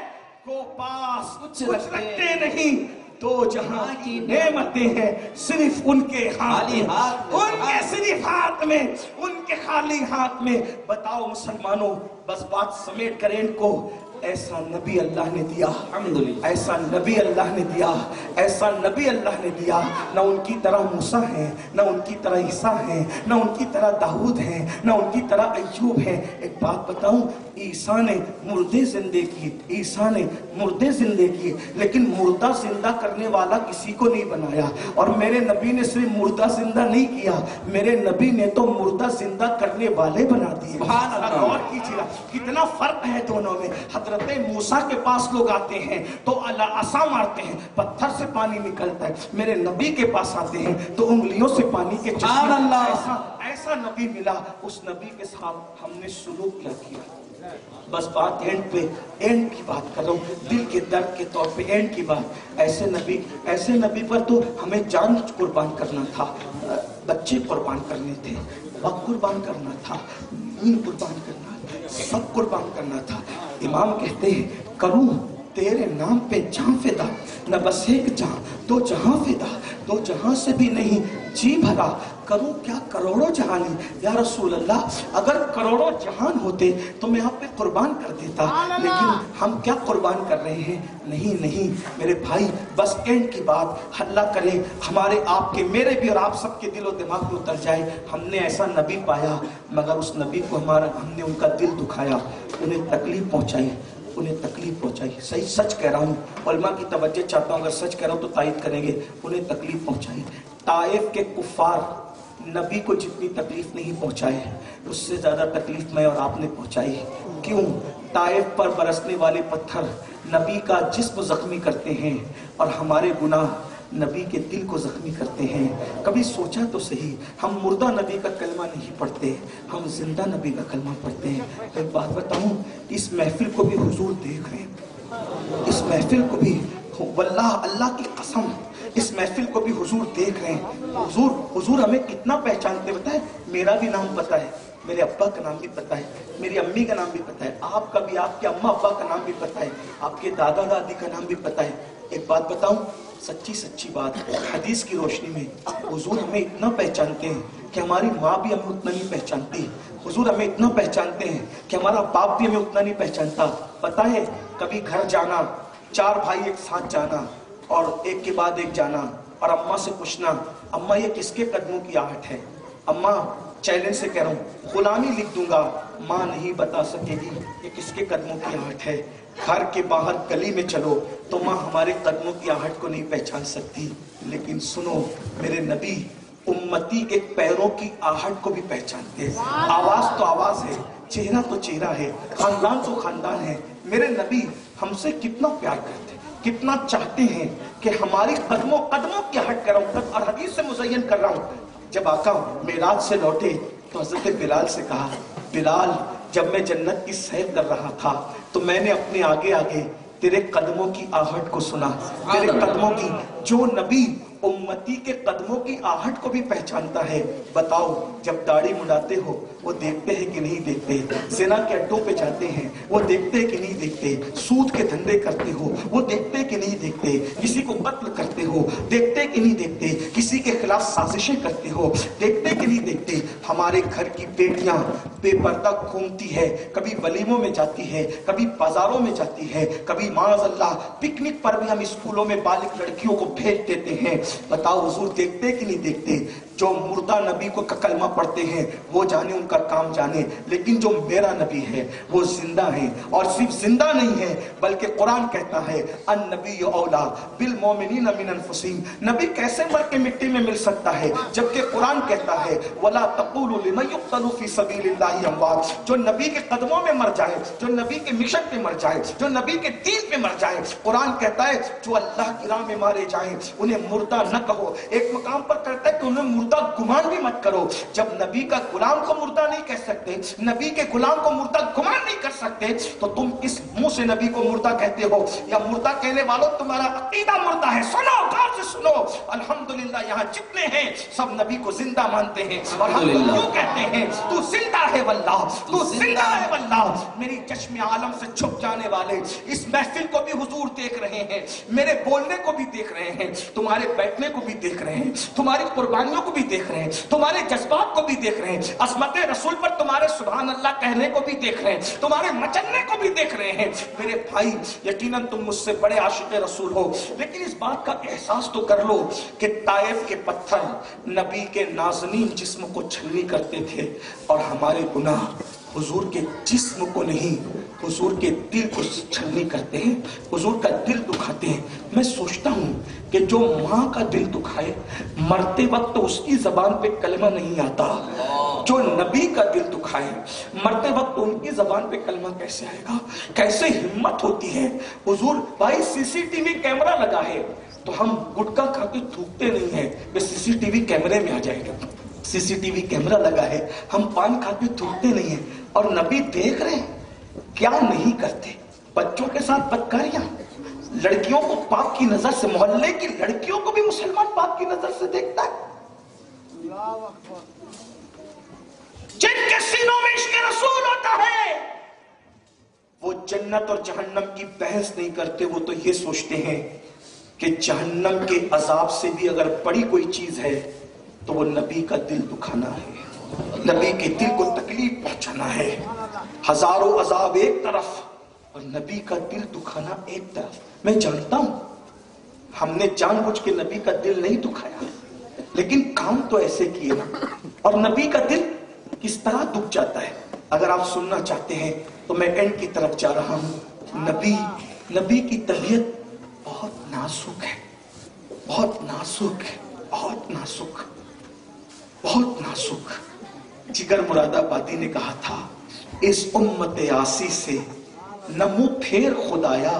کو پاس کچھ رکھتے نہیں, دو جہاں کی نعمتیں ہیں صرف ان کے ہاتھ میں, ان کے صرف ہاتھ میں, ان کے خالی ہاتھ میں. بتاؤ مسلمانوں, بس بات سمیٹ کریں ان کو, ایسا نبی اللہ نے دیا, ایسا نبی اللہ نے دیا, ایسا نبی اللہ نے دیا. نہ ان کی طرح موسیٰ ہیں, نہ ان کی طرح عیسیٰ ہیں, نہ ان کی طرح داؤد ہیں, نہ ان کی طرح ایوب ہیں. ایک بات بتاؤں, عیسیٰ نے مردے زندے کیے, عیسیٰ نے مردے زندے کیے, لیکن مردہ زندہ کرنے والا کسی کو نہیں بنایا. اور میرے نبی نے صرف مردہ زندہ نہیں کیا, میرے نبی نے تو مردہ زندہ کرنے والے بنا دیے. غور کیجیے کتنا فرق ہے دونوں میں. حضرت موسیٰ کے پاس لوگ آتے ہیں تو عصا مارتے ہیں, پتھر سے پانی نکلتا ہے. میرے نبی کے پاس آتے ہیں تو انگلیوں سے پانی کے ایسا نبی ملا. اس نبی کے ساتھ ہم نے سلوک کیا کیا. بس بات اینڈ کی بات کر رہا ہوں, دل کے درد کے طور پہ اینڈ کی بات. ایسے نبی پر تو ہمیں جان قربان کرنا تھا, بچے قربان کرنے تھے, وقت قربان کرنا تھا, نیند قربان کرنا تھا, سب قربان کرنا تھا. امام کہتے ہیں کروں تیرے نام پہ جہاں فدا, نہ بس ایک جہاں, دو جہاں فدا, دو جہاں سے بھی نہیں جی بھرا, کروں کیا کروڑوں جہانی. یا رسول اللہ, اگر کروڑوں جہان ہوتے تو میں آپ پہ قربان کر دیتا, لیکن ہم کیا قربان کر رہے ہیں. نہیں میرے بھائی, بس اینڈ کی بات, اللہ کرے ہمارے آپ کے, میرے بھی اور آپ سب کے دل و دماغ میں اتر جائے. ہم نے ایسا نبی پایا, مگر اس نبی کو ہم نے ان کا دل دکھایا, انہیں تکلیف پہنچائی, انہیں تکلیف پہنچائی. صحیح سچ کہہ رہا ہوں, علماء کی توجہ چاہتا ہوں, اگر سچ کہہ رہا ہوں تو تائید کریں گے. انہیں تکلیف پہنچائی. طائف کے کفار نبی کو جتنی تکلیف نہیں پہنچائے, اس سے زیادہ تکلیف میں اور آپ نے پہنچائی. کیوں؟ طائف پر برسنے والے پتھر نبی کا جسم زخمی کرتے ہیں, اور ہمارے گناہ نبی کے دل کو زخمی کرتے ہیں. کبھی سوچا تو صحیح, ہم مردہ نبی کا کلمہ نہیں پڑھتے, ہم زندہ نبی کا کلمہ پڑھتے ہیں. ایک بات بتاؤں, اس محفل کو بھی حضور دیکھ رہے ہیں, اس محفل کو بھی, واللہ اللہ کی قسم, اس محفل کو بھی حضور دیکھ رہے ہیں. حضور ہمیں کتنا پہچانتے, بتائے میرا بھی نام پتہ ہے, میرے ابا کا نام بھی پتہ ہے, میری امی کا نام بھی پتہ ہے, آپ کا بھی, آپ کے اماں ابا کا نام بھی پتہ ہے, آپ کے دادا دادی کا نام بھی پتہ ہے. ایک بات بتاؤں, سچی بات, حدیث کی روشنی میں حضور ہمیں اتنا پہچانتے ہیں کہ ہماری ماں بھی ہمیں اتنا نہیں پہچانتی. حضور ہمیں اتنا پہچانتے ہیں کہ ہمارا باپ بھی ہمیں اتنا نہیں پہچانتا. پتہ ہے, کبھی گھر جانا, 4 بھائی ایک ساتھ جانا اور ایک کے بعد ایک جانا, اور اماں سے پوچھنا, اماں یہ کس کے قدموں کی آہٹ ہے؟ اماں چیلنج سے کہہ رہا ہوں, غلامی لکھ دوں گا, ماں نہیں بتا سکے گی یہ کس کے قدموں کی آہٹ ہے. گھر کے باہر گلی میں چلو تو ماں ہمارے قدموں کی آہٹ کو نہیں پہچان سکتی. لیکن سنو, میرے نبی امتی کے پیروں کی آہٹ کو بھی پہچانتے ہیں. آواز تو آواز ہے, چہرہ تو چہرہ ہے, خاندان تو خاندان ہے. میرے نبی ہم سے کتنا پیار کرتے ہیں, کتنا چاہتے ہیں کہ ہماری قدموں کی آہٹ کر رہا ہوں, اور حدیث سے مزین کر رہا ہوں. جب آقا معراج سے لوٹے تو حضرت بلال سے کہا, بلال جب میں جنت کی سیر کر رہا تھا تو میں نے اپنے آگے آگے تیرے قدموں کی آہٹ کو سنا, تیرے قدموں کی. جو نبی امتی کے قدموں کی آہٹ کو بھی پہچانتا ہے, بتاؤ جب داڑھی مڈاتے ہو وہ دیکھتے ہیں کہ نہیں دیکھتے, زنا کے اڈوں پہ جاتے ہیں وہ دیکھتے ہیں کہ نہیں دیکھتے, سود کے دھندے کرتے ہو وہ دیکھتے ہیں کہ نہیں دیکھتے, کسی کو قتل کرتے ہو دیکھتے کہ نہیں دیکھتے, کسی کے خلاف سازشیں کرتے ہو دیکھتے کہ نہیں دیکھتے. ہمارے گھر کی بیٹیاں بے پردہ گھومتی ہے, کبھی ولیموں میں جاتی ہے, کبھی بازاروں میں جاتی ہے, کبھی معاذ اللہ پکنک پر بھی ہم اسکولوں میں بالغ لڑکیوں کو بھیج دیتے ہیں. بتاؤ حضور دیکھتے کہ نہیں دیکھتے؟ جو مردہ نبی کو کلمہ پڑھتے ہیں وہ جانے, ان کا کام جانے, لیکن جو میرا نبی ہے وہ زندہ ہے, اور صرف زندہ نہیں ہے بلکہ قرآن کہتا ہے النبی اولا بالمومنین من انفسہم. نبی کیسے مر کے مٹی میں مل سکتا ہے جبکہ قرآن کہتا ہے ولا تقولوا لمن یقتل فی سبیل اللہ اموات. جو نبی کے قدموں میں مر جائے, جو نبی کے مشن پہ مر جائے, جو نبی کے دین پہ مر جائے, قرآن کہتا ہے جو اللہ کی راہ میں مارے جائیں انہیں مردہ نہ کہو. ایک مقام پر کہتا ہے کہ انہیں مردہ گمان بھی مت کرو. جب نبی کا غلام کو مردہ نہیں کہہ سکتے, نبی کے غلام کو مردہ گمان نہیں کر سکتے, تو تم اس منہ سے نبی کو مردہ کہتے ہو. یا مردہ کہنے والوں تمہارا عقیدہ مردہ ہے. سنو, غور سے سنو, الحمدللہ یہاں جتنے ہیں سب نبی کو زندہ مانتے ہیں, اور ہم کیوں کہتے ہیں تو زندہ ہے واللہ, تو زندہ ہے واللہ. میری چشم عالم سے چھپ جانے والے اس محفل کو بھی حضور دیکھ رہے ہیں, میرے بولنے کو بھی دیکھ رہے ہیں, تمہارے بیٹھنے کو بھی دیکھ رہے ہیں, تمہاری قربانیوں کو بھی دیکھ رہے ہیں, تمہارے جذبات کو بھی دیکھ رہے ہیں, عظمت رسول پر تمہارے سبحان اللہ کہنے کو بھی دیکھ رہے ہیں, تمہارے مچلنے کو بھی دیکھ رہے ہیں. میرے بھائی یقیناً تم مجھ سے بڑے عاشق رسول ہو, لیکن اس بات کا احساس تو کر لو کہ طائف کے پتھر نبی کے نازنین جسم کو چھلنی کرتے تھے, اور ہمارے گناہ حضور کے جسم کو نہیں حضور کے دل کو چھلنی کرتے ہیں, حضور کا دل دکھاتے ہیں. میں سوچتا ہوں کہ جو ماں کا دل دکھائے مرتے وقت اس کی زبان پہ کلمہ نہیں آتا, جو نبی کا دل دکھائے مرتے وقت ان کی زبان پہ کلمہ کیسے آئے گا؟ کیسے ہمت ہوتی ہے. حضور بھائی CCTV کیمرہ لگا ہے تو ہم گٹکا کھا کے تھوکتے نہیں ہیں کہ CCTV کیمرے میں آ جائے گا. CCTV کیمرہ لگا ہے, ہم پان کھا کے تھوکتے نہیں ہیں, اور نبی دیکھ رہے ہیں کیا نہیں کرتے. بچوں کے ساتھ بدکاریاں, لڑکیوں کو پاک کی نظر سے, محلے کی لڑکیوں کو بھی مسلمان پاک کی نظر سے دیکھتا ہے. جن کے سینوں میں عشق رسول ہوتا ہے وہ جنت اور جہنم کی بحث نہیں کرتے, وہ تو یہ سوچتے ہیں کہ جہنم کے عذاب سے بھی اگر بڑی کوئی چیز ہے تو وہ نبی کا دل دکھانا ہے, نبی کے دل کو تکلیف پہنچانا ہے. ہزاروں عذاب ایک طرف اور نبی کا دل دکھانا ایک طرف. میں جانتا ہوں ہم نے جان بوجھ کے نبی کا دل نہیں دکھایا, لیکن کام تو ایسے کیے نا, اور نبی کا دل کس طرح دکھ جاتا ہے. اگر آپ سننا چاہتے ہیں تو میں اینڈ کی طرف جا رہا ہوں. نبی کی طبیعت بہت نازک ہے, بہت نازک ہے, بہت نازک, بہت نازک. جگر مراد آبادی نے کہا تھا اس امت آسی سے نہ منہ پھیر خدایا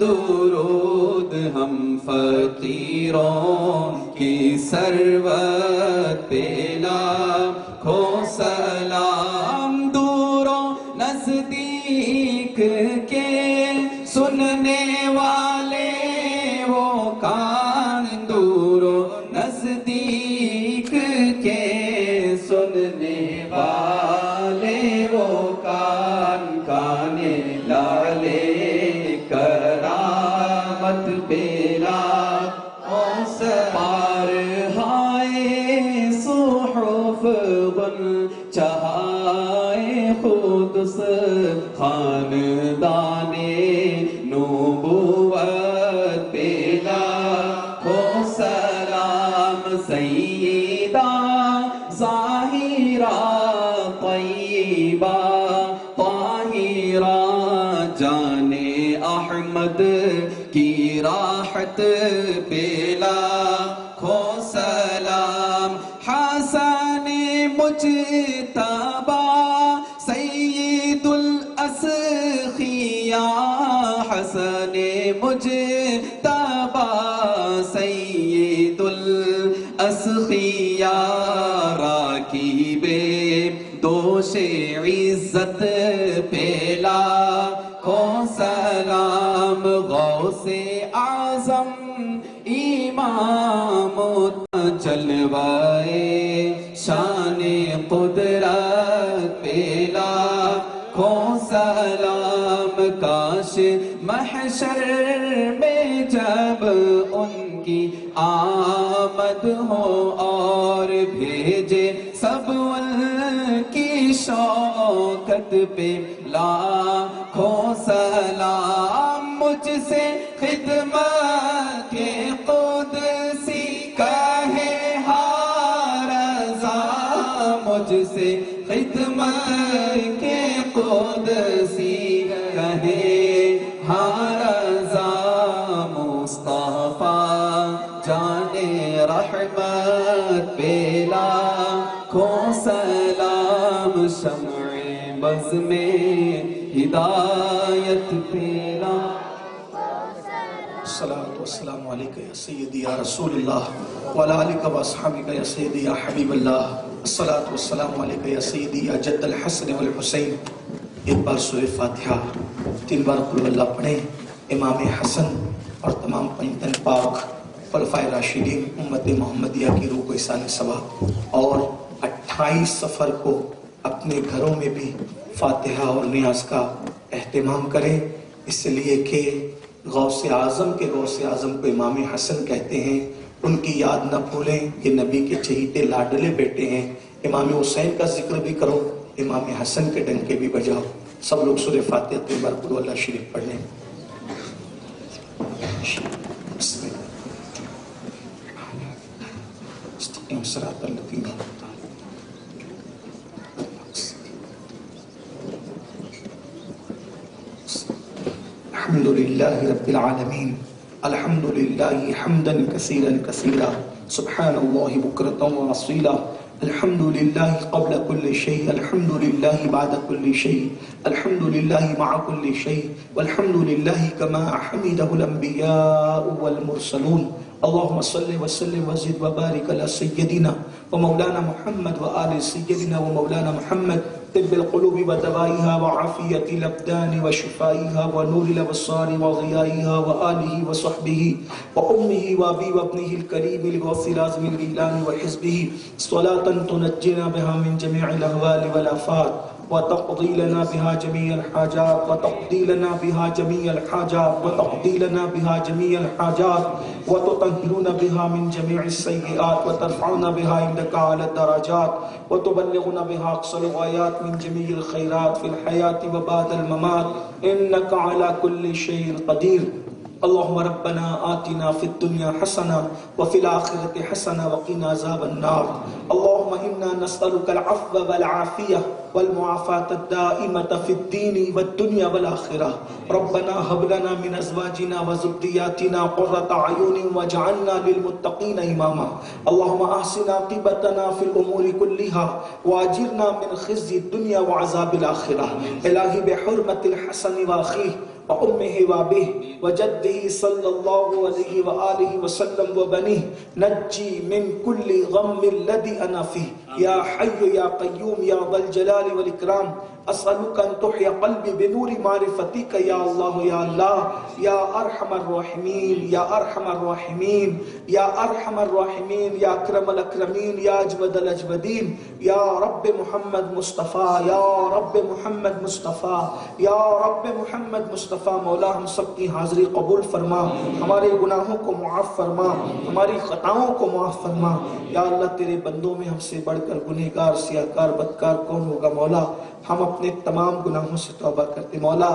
درود ہم فقیروں کی ثروت پہ لاکھوں سلام، دوروں نزدیک کے سننے والے وہ کان، دوروں نزدیک کے سننے والے وہ کان، کانے لالے کرامت بیلا پار ہائے صحف غن چہائے قدس خاندان نبوت بیلا ہو سلام، سیدہ ظاہرہ طیبہ طاہرہ جان احمد کی راحت بیلا کھو سلام، حسن مجتبی سید الاسخیاء، حسن مجتبی سید الاسخیاء راکب دوش عزت پیلا کھو سلام، غوث اعظم امام جلوائے شان قدرت پیلا کھو سلام، کاش محشر میں جب ان کی آمد ہو اور بھیجے سب ان کی شوکت پہ لاکھوں سلام، مجھ سے خدمت کے قدسی کہے ہر رضا، مجھ سے خدمت کے قدسی کہے ہر رضا، مصطفیٰ جان رحمت پہ لاکھوں سلام، شمع بز میں ہدایت تیرا، الصلاة والسلام علیکہ یا سیدی یا رسول اللہ وعلی آلکہ و اصحابکہ یا سیدی یا حبیب اللہ، الصلاة والسلام علیکہ یا سیدی یا جد الحسن والحسین۔ ایک بار سورہ فاتحہ، 3 بار قل اللہ پڑھیں، امام حسن اور تمام پنجتن پاک خلفائے راشدین امت محمدیہ کی روح کو احسان ثواب، اور 28 سفر کو اپنے گھروں میں بھی فاتحہ اور نیاز کا اہتمام کریں، اس لیے کہ غوث اعظم کے غوث اعظم کو امام حسن کہتے ہیں، ان کی یاد نہ بھولیں، یہ نبی کے چہیتے لاڈلے بیٹے ہیں۔ امام حسین کا ذکر بھی کرو، امام حسن کے ڈنکے بھی بجاؤ۔ سب لوگ سورہ فاتحہ 3 بار قل اللہ شریف پڑھ لیں۔ بسم اللہ استقیم صراط الذین انعمت علیہم۔ الحمد للہ رب العالمین، الحمد للہ حمدا کثیرا کثیرا، سبحان اللہ بکرۃ واصیلا، الحمد للہ قبل كل شيء، الحمد للہ بعد كل شيء، الحمد للہ مع كل شيء، والحمد للہ كما حمده الانبیاء والمرسلون۔ اللهم صل وسلم وزد وبارك على سيدنا ومولانا محمد وآل سيدنا ومولانا محمد، طب القلوب ودوائها وعافية الأبدان وشفائها ونور الأبصار وضيائها وآله وصحبه وأمه وأبي وابنه الكريم الغوث العظيم الغيلان وحزبه، صلاة تنجينا بها من جميع الأهوال والآفات، وتقضي لنا بها جميع الحاجات، وتقضي لنا بها جميع الحاجات، وتقضي لنا بها جميع الحاجات، وتطهرنا بها من جميع السيئات، وترفعنا بها عندك على الدرجات، وتبلغنا بها أقصى الغايات من جميع الخيرات في الحياة وبعد الممات، إنك على كل شيء قدير۔ اللهم ربنا آتنا في الدنيا حسنة وفي الآخرة حسنة وقنا عذاب النار۔ اللهم إنا نسألك العفو والعافية والمعافاة الدائمة في الدين والدنيا والآخرة. ربنا هب لنا من أزواجنا وذرياتنا قرة أعين واجعلنا للمتقين إماما. اللهم أحسن عاقبتنا في الأمور كلها وأجرنا من خزي الدنيا وعذاب الآخرة. إلهي بحرمة الحسن وأخيه وأمه وأبيه وجده صلى الله عليه وآله وسلم وبنيه نجي من كل غم الذي أنا فيه يا حي يا قيوم يا ذا الجلال والإكرام. أسألك أن تحيي قلبي بنور معرفتك يا الله يا الله يا أرحم الراحمين يا أرحم الراحمين يا أرحم الراحمين يا أكرم الأكرمين يا أجود الأجودين يا رب محمد مصطفى يا رب محمد مصطفى يا رب محمد مصطفى. مولا ہم سب کی حاضری قبول فرما، ہمارے گناہوں کو معاف فرما، ہماری خطاؤں کو معاف فرما. یا اللہ تیرے بندوں میں ہم سے بڑھ کر گنہگار سیاکار بدکار کون ہوگا مولا. ہم اپنے تمام گناہوں سے توبہ کرتے مولا.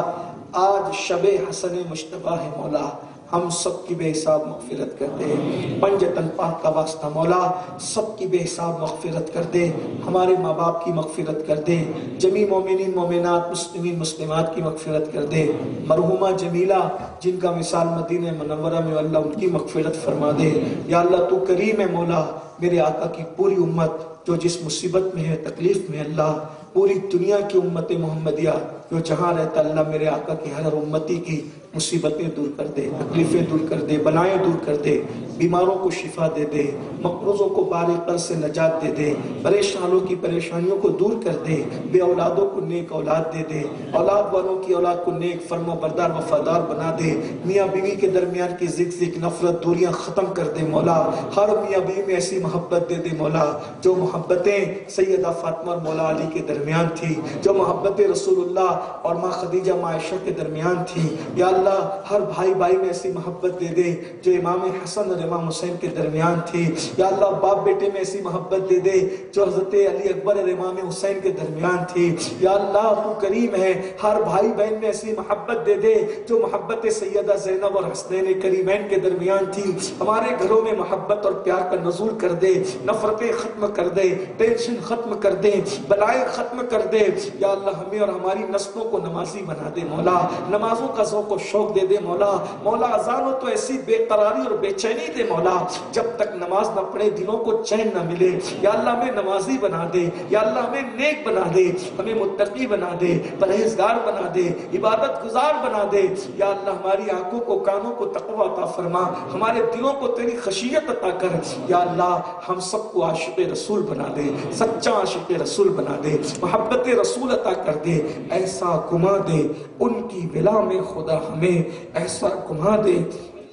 آج شب حسن مشتبہ ہے مولا، ہم سب کی بے حساب مغفرت کر دے. پنجتن پاک کا واسطہ مولا سب کی بے حساب مغفرت کر دے. ہمارے ماں باپ کی مغفرت کر دے. جمی مومنین مومنات مسلمین مسلمات کی مغفرت کر دے. مرحومہ جمیلہ جن کا مثال مدینہ منورہ میں اللہ ان کی مغفرت فرما دے. یا اللہ تو کریم ہے مولا. میرے آقا کی پوری امت جو جس مصیبت میں ہے تکلیف میں اللہ، پوری دنیا کی امت محمدیہ جو جہاں رہتا اللہ میرے آقا کی ہر امتی کی مصیبتیں دور کر دے، تکلیفیں دور کر دے، بلائیں دور کر دے، بیماروں کو شفا دے دے، مقروضوں کو بار قرض سے نجات دے دے، پریشانوں کی پریشانیوں کو دور کر دے، بے اولادوں کو نیک اولاد دے دے، اولاد والوں کی اولاد کو نیک فرما بردار وفادار بنا دے. میاں بیوی کے درمیان کی زگ زگ نفرت دوریاں ختم کر دے مولا. ہر میاں بیوی میں ایسی محبت دے دے مولا جو محبتیں سیدہ فاطمہ اور مولا علی کے درمیان تھی، جو محبت رسول اللہ اور ماں خدیجہ ماں عائشہ کے درمیان تھی. یا اللہ ہر بھائی بھائی میں ایسی محبت دے دے جو امام حسن اور امام حسین کے درمیان تھی. یا اللہ باپ بیٹے میں ایسی محبت دے دے جو حضرت علی اکبر اور امام حسین کے درمیان تھی. یا اللہ تو کریم ہے، ہر بھائی بہن میں ایسی محبت دے دے جو محبت سیدہ زینب اور حسنین کریمین کے درمیان تھی. ہمارے گھروں میں محبت اور پیار کا نزول کر دے، نفرتیں ختم کر دے، ٹینشن ختم کر دے، بلائیں ختم کر دے. یا اللہ ہمیں اور ہماری نسلوں کو نمازی بنا دے مولا. نمازوں کا ذوق و شوق دے دے مولا. مولا اذان ہو تو ایسی بے قراری اور بے چینی دے مولا جب تک نماز نہ پڑھے دلوں کو چین نہ ملے. یا اللہ ہمیں نمازی بنا دے. یا اللہ ہمیں نیک بنا دے، ہمیں متقی بنا دے، پرہیزگار بنا دے، عبادت گزار بنا دے. یا اللہ ہماری آنکھوں کو کانوں کو تقوی عطا فرما، ہمارے دلوں کو تیری خشیت عطا کر. یا اللہ ہم سب کو عاشق رسول بنا دے، سچا عاشق رسول بنا دے، محبت رسول عطا کر دے. ایسا گما دے ان کی ولا میں خدا ہمیں، ایسا گما دے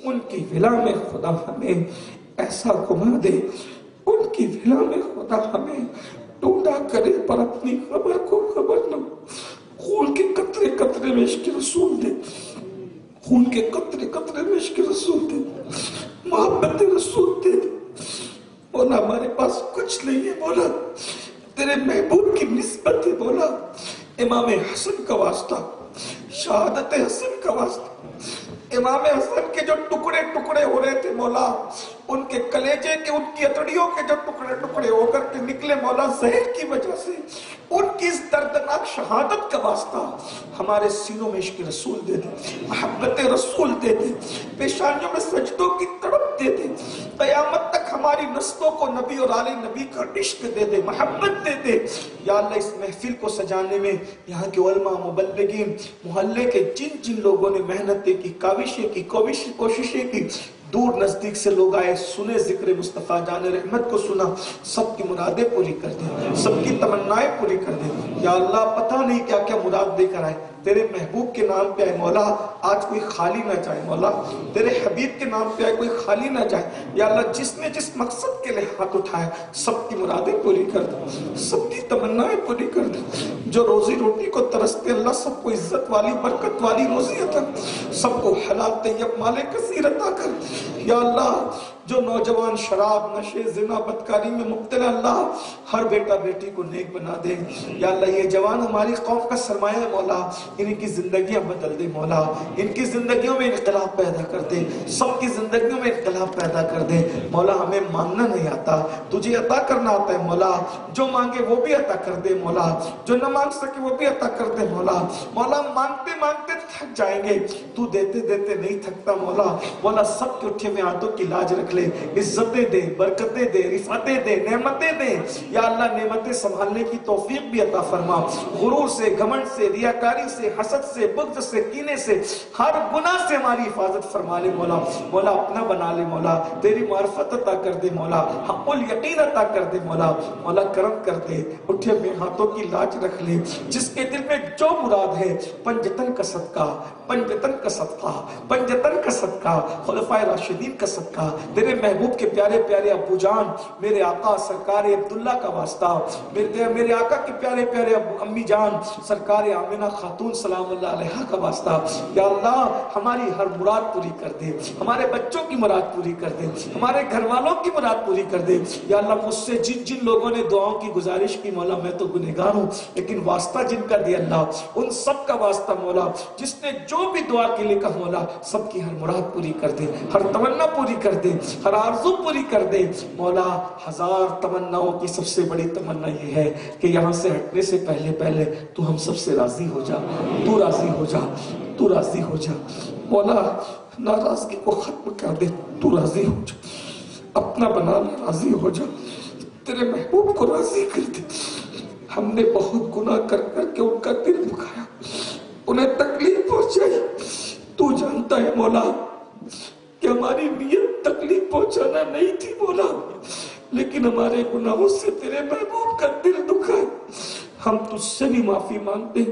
ان کی ولا میں خدا ہمیں، ایسا گما دے ان کی ولا میں خدا ہمیں. ڈھونڈا کرے پر اپنی خبر کو خبر نہ، خون کے قطرے قطرے میں عشق رسول دے، خون کے قطرے قطرے میں عشق رسول دے، محبت رسول دے. مولا ہمارے پاس کچھ نہیں ہے مولا، تیرے محبوب کی نسبت ہے مولا. امام حسن کا واسطہ، شہادت حسن کا واسطہ، امام حسن کے جو ٹکڑے ٹکڑے ہو رہے تھے مولا، ان کے کلیجے کے ان کی اتڑیوں کے جو ٹکڑے ٹکڑے ہو کر کے نکلے مولا زہر کی وجہ سے، ان کی اس دردناک شہادت کا واسطہ ہمارے سینوں میں عشق رسول دے دے، محبت رسول دے دے، پیشانیوں میں سجدوں کی تڑپ دے دے. قیامت تک ہماری نسلوں کو نبی اور آل نبی کا عشق دے دے، محبت دے دے. یا اللہ اس محفل کو سجانے میں یہاں کے علماء مبلغین محلے کے جن جن لوگوں نے محنتیں کی، کاوشیں کی، کوششیں کی، دور نزدیک سے لوگ آئے، سنے ذکر مصطفیٰ جان رحمت کو سنا، سب کی مرادیں پوری کر دے، سب کی تمنائیں پوری کر دے. یا اللہ پتہ نہیں کیا کیا مراد دے کر آئے، تیرے محبوب کے نام پہ آئے مولا، آج کوئی خالی نہ جائے مولا. تیرے حبیب کے نام پہ آئے کوئی خالی نہ جائے. یا اللہ جس نے جس مقصد کے لیے ہاتھ اٹھائے سب کی مرادیں پوری کر دے، سب کی تمنائیں پوری کر دے. جو روزی روٹی کو ترستے اللہ سب کو عزت والی برکت والی روزی عطا، سب کو حلال طیب مال کثیر عطا کر. یا اللہ جو نوجوان شراب نشے زنا بدکاری میں مبتلا اللہ ہر بیٹا بیٹی کو نیک بنا دے یا اللہ یہ جوان ہماری قوم کا سرمایہ ہے مولا ان کی زندگیاں بدل دے مولا ان کی زندگیوں میں انقلاب پیدا کر دے سب کی زندگیوں میں انقلاب پیدا کر دے مولا ہمیں مانگنا نہیں آتا تجھے عطا کرنا آتا ہے مولا جو مانگے وہ بھی عطا کر دے مولا جو نہ مانگ سکے وہ بھی عطا کر دے مولا مولا مانگتے مانگتے تھک جائیں گے تو دیتے دیتے نہیں تھکتا مولا مولا سب کے اٹھے میں ہاتھوں کی لاج رکھ لے عزتیں دے برکتیں دے رفعتیں دے نعمتیں دے یا اللہ نعمتیں سنبھالنے کی توفیق بھی عطا فرما غرور سے گھمنڈ سے ریاکاری سے حسد سے بغض سے کینے سے ہر گناہ سے ہماری حفاظت فرما لے مولا مولا اپنا بنا لے مولا تیری معرفت عطا کر دے مولا حق الیقین عطا کر دے مولا مولا کرم کر دے اٹھے میں ہاتھوں کی لاج رکھ لے جس کے دل میں جو مراد ہے پنجتن کا صدقہ پنجتن کا صدقہ پنجتن کا صدقہ خلفائے راشدین کا صدقہ تیرے محبوب کے پیارے پیارے ابو جان میرے آقا سرکار عبداللہ کا واسطہ میرے آقا کے پیارے پیارے امی جان سرکار آمنہ خاتون سلام اللہ علیہ کا واسطہ یا اللہ ہماری ہر مراد پوری کر دے ہمارے بچوں کی مراد پوری کر دے ہمارے گھر والوں کی مراد پوری کر دے یا اللہ مجھ سے جن لوگوں نے دعاؤں کی گزارش کی مولا میں تو گنہگار ہوں لیکن واسطہ جن کا دیا اللہ ان سب کا واسطہ مولا جس نے جو بھی دعا کے لیے کہا مولا سب کی ہر مراد پوری کر دے ہر تمنا پوری کر دے ہر آرزو پوری کر دے مولا ہزار تمناؤں کی سب سے بڑی تمنا یہ ہے کہ یہاں سے ہٹنے سے پہلے تو ہم سب سے راضی ہو جا تو راضی ہو جا تو راضی ہو جا مولا ناراضگی کو ختم کر دے تو راضی ہو جا اپنا بنا لے راضی ہو جا تیرے محبوب کو راضی کر دے ہم نے بہت گناہ کر کے ان کا دل دکھایا انہیں تکلیف پہنچائی تو جانتا ہے مولا کہ ہماری نیت تکلیف پہنچانا نہیں تھی مولا لیکن ہمارے گناہوں سے تیرے محبوب کا دل دکھا ہم تجھ سے بھی معافی مانگتے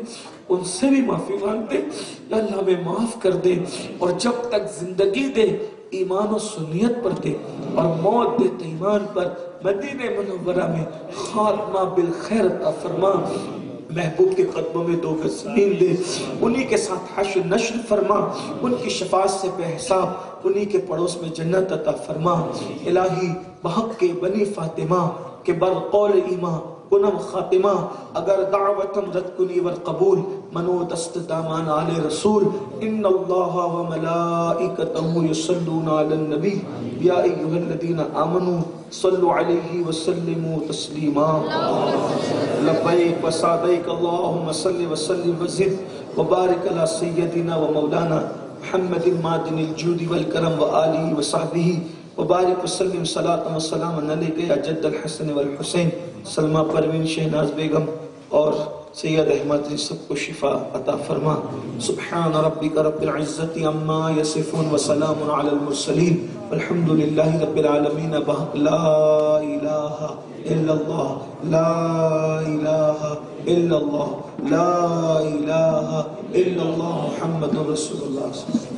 ان سے بھی معافی مانگتے اللہ ہمیں معاف کر دے اور جب تک زندگی دے ایمان و سنیت پر دے اور موت دے ایمان پر مدینہ منورہ میں خاتمہ بالخیر عطا فرما محبوب کے قدموں میں 2 گز زمین دے انہی کے ساتھ حشر نشر فرما ان کی شفاعت سے بے حساب انہی کے پڑوس میں جنت عطا فرما الہی بحق کے بنی فاطمہ کے برقول ایمان کنم خاتمہ اگر دعوتم رد کنی والقبول منوت استدامان آل رسول ان اللہ و ملائکتہ یصلون علی النبی یا ایہا الذین آمنوا صلوا علیہ وسلموا تسلیما لبیک و سعدیک اللہم صلی وسلم وزد وبارک علی سیدنا و مولانا محمد المادن الجود والکرم و آلہ و صحبہ وبارک وسلم صلاة و سلام علیکہ یا جد الحسن والحسین سلمہ پروین شہناز بیگم اور سید احمد سب کو شفا عطا فرما سبحان ربک رب العزت عما یصفون وسلام علی المرسلین والحمدللہ رب العالمین بحق لا الہ الا اللہ لا الہ الا اللہ لا الہ الا اللہ محمد رسول اللہ صلی اللہ علیہ وسلم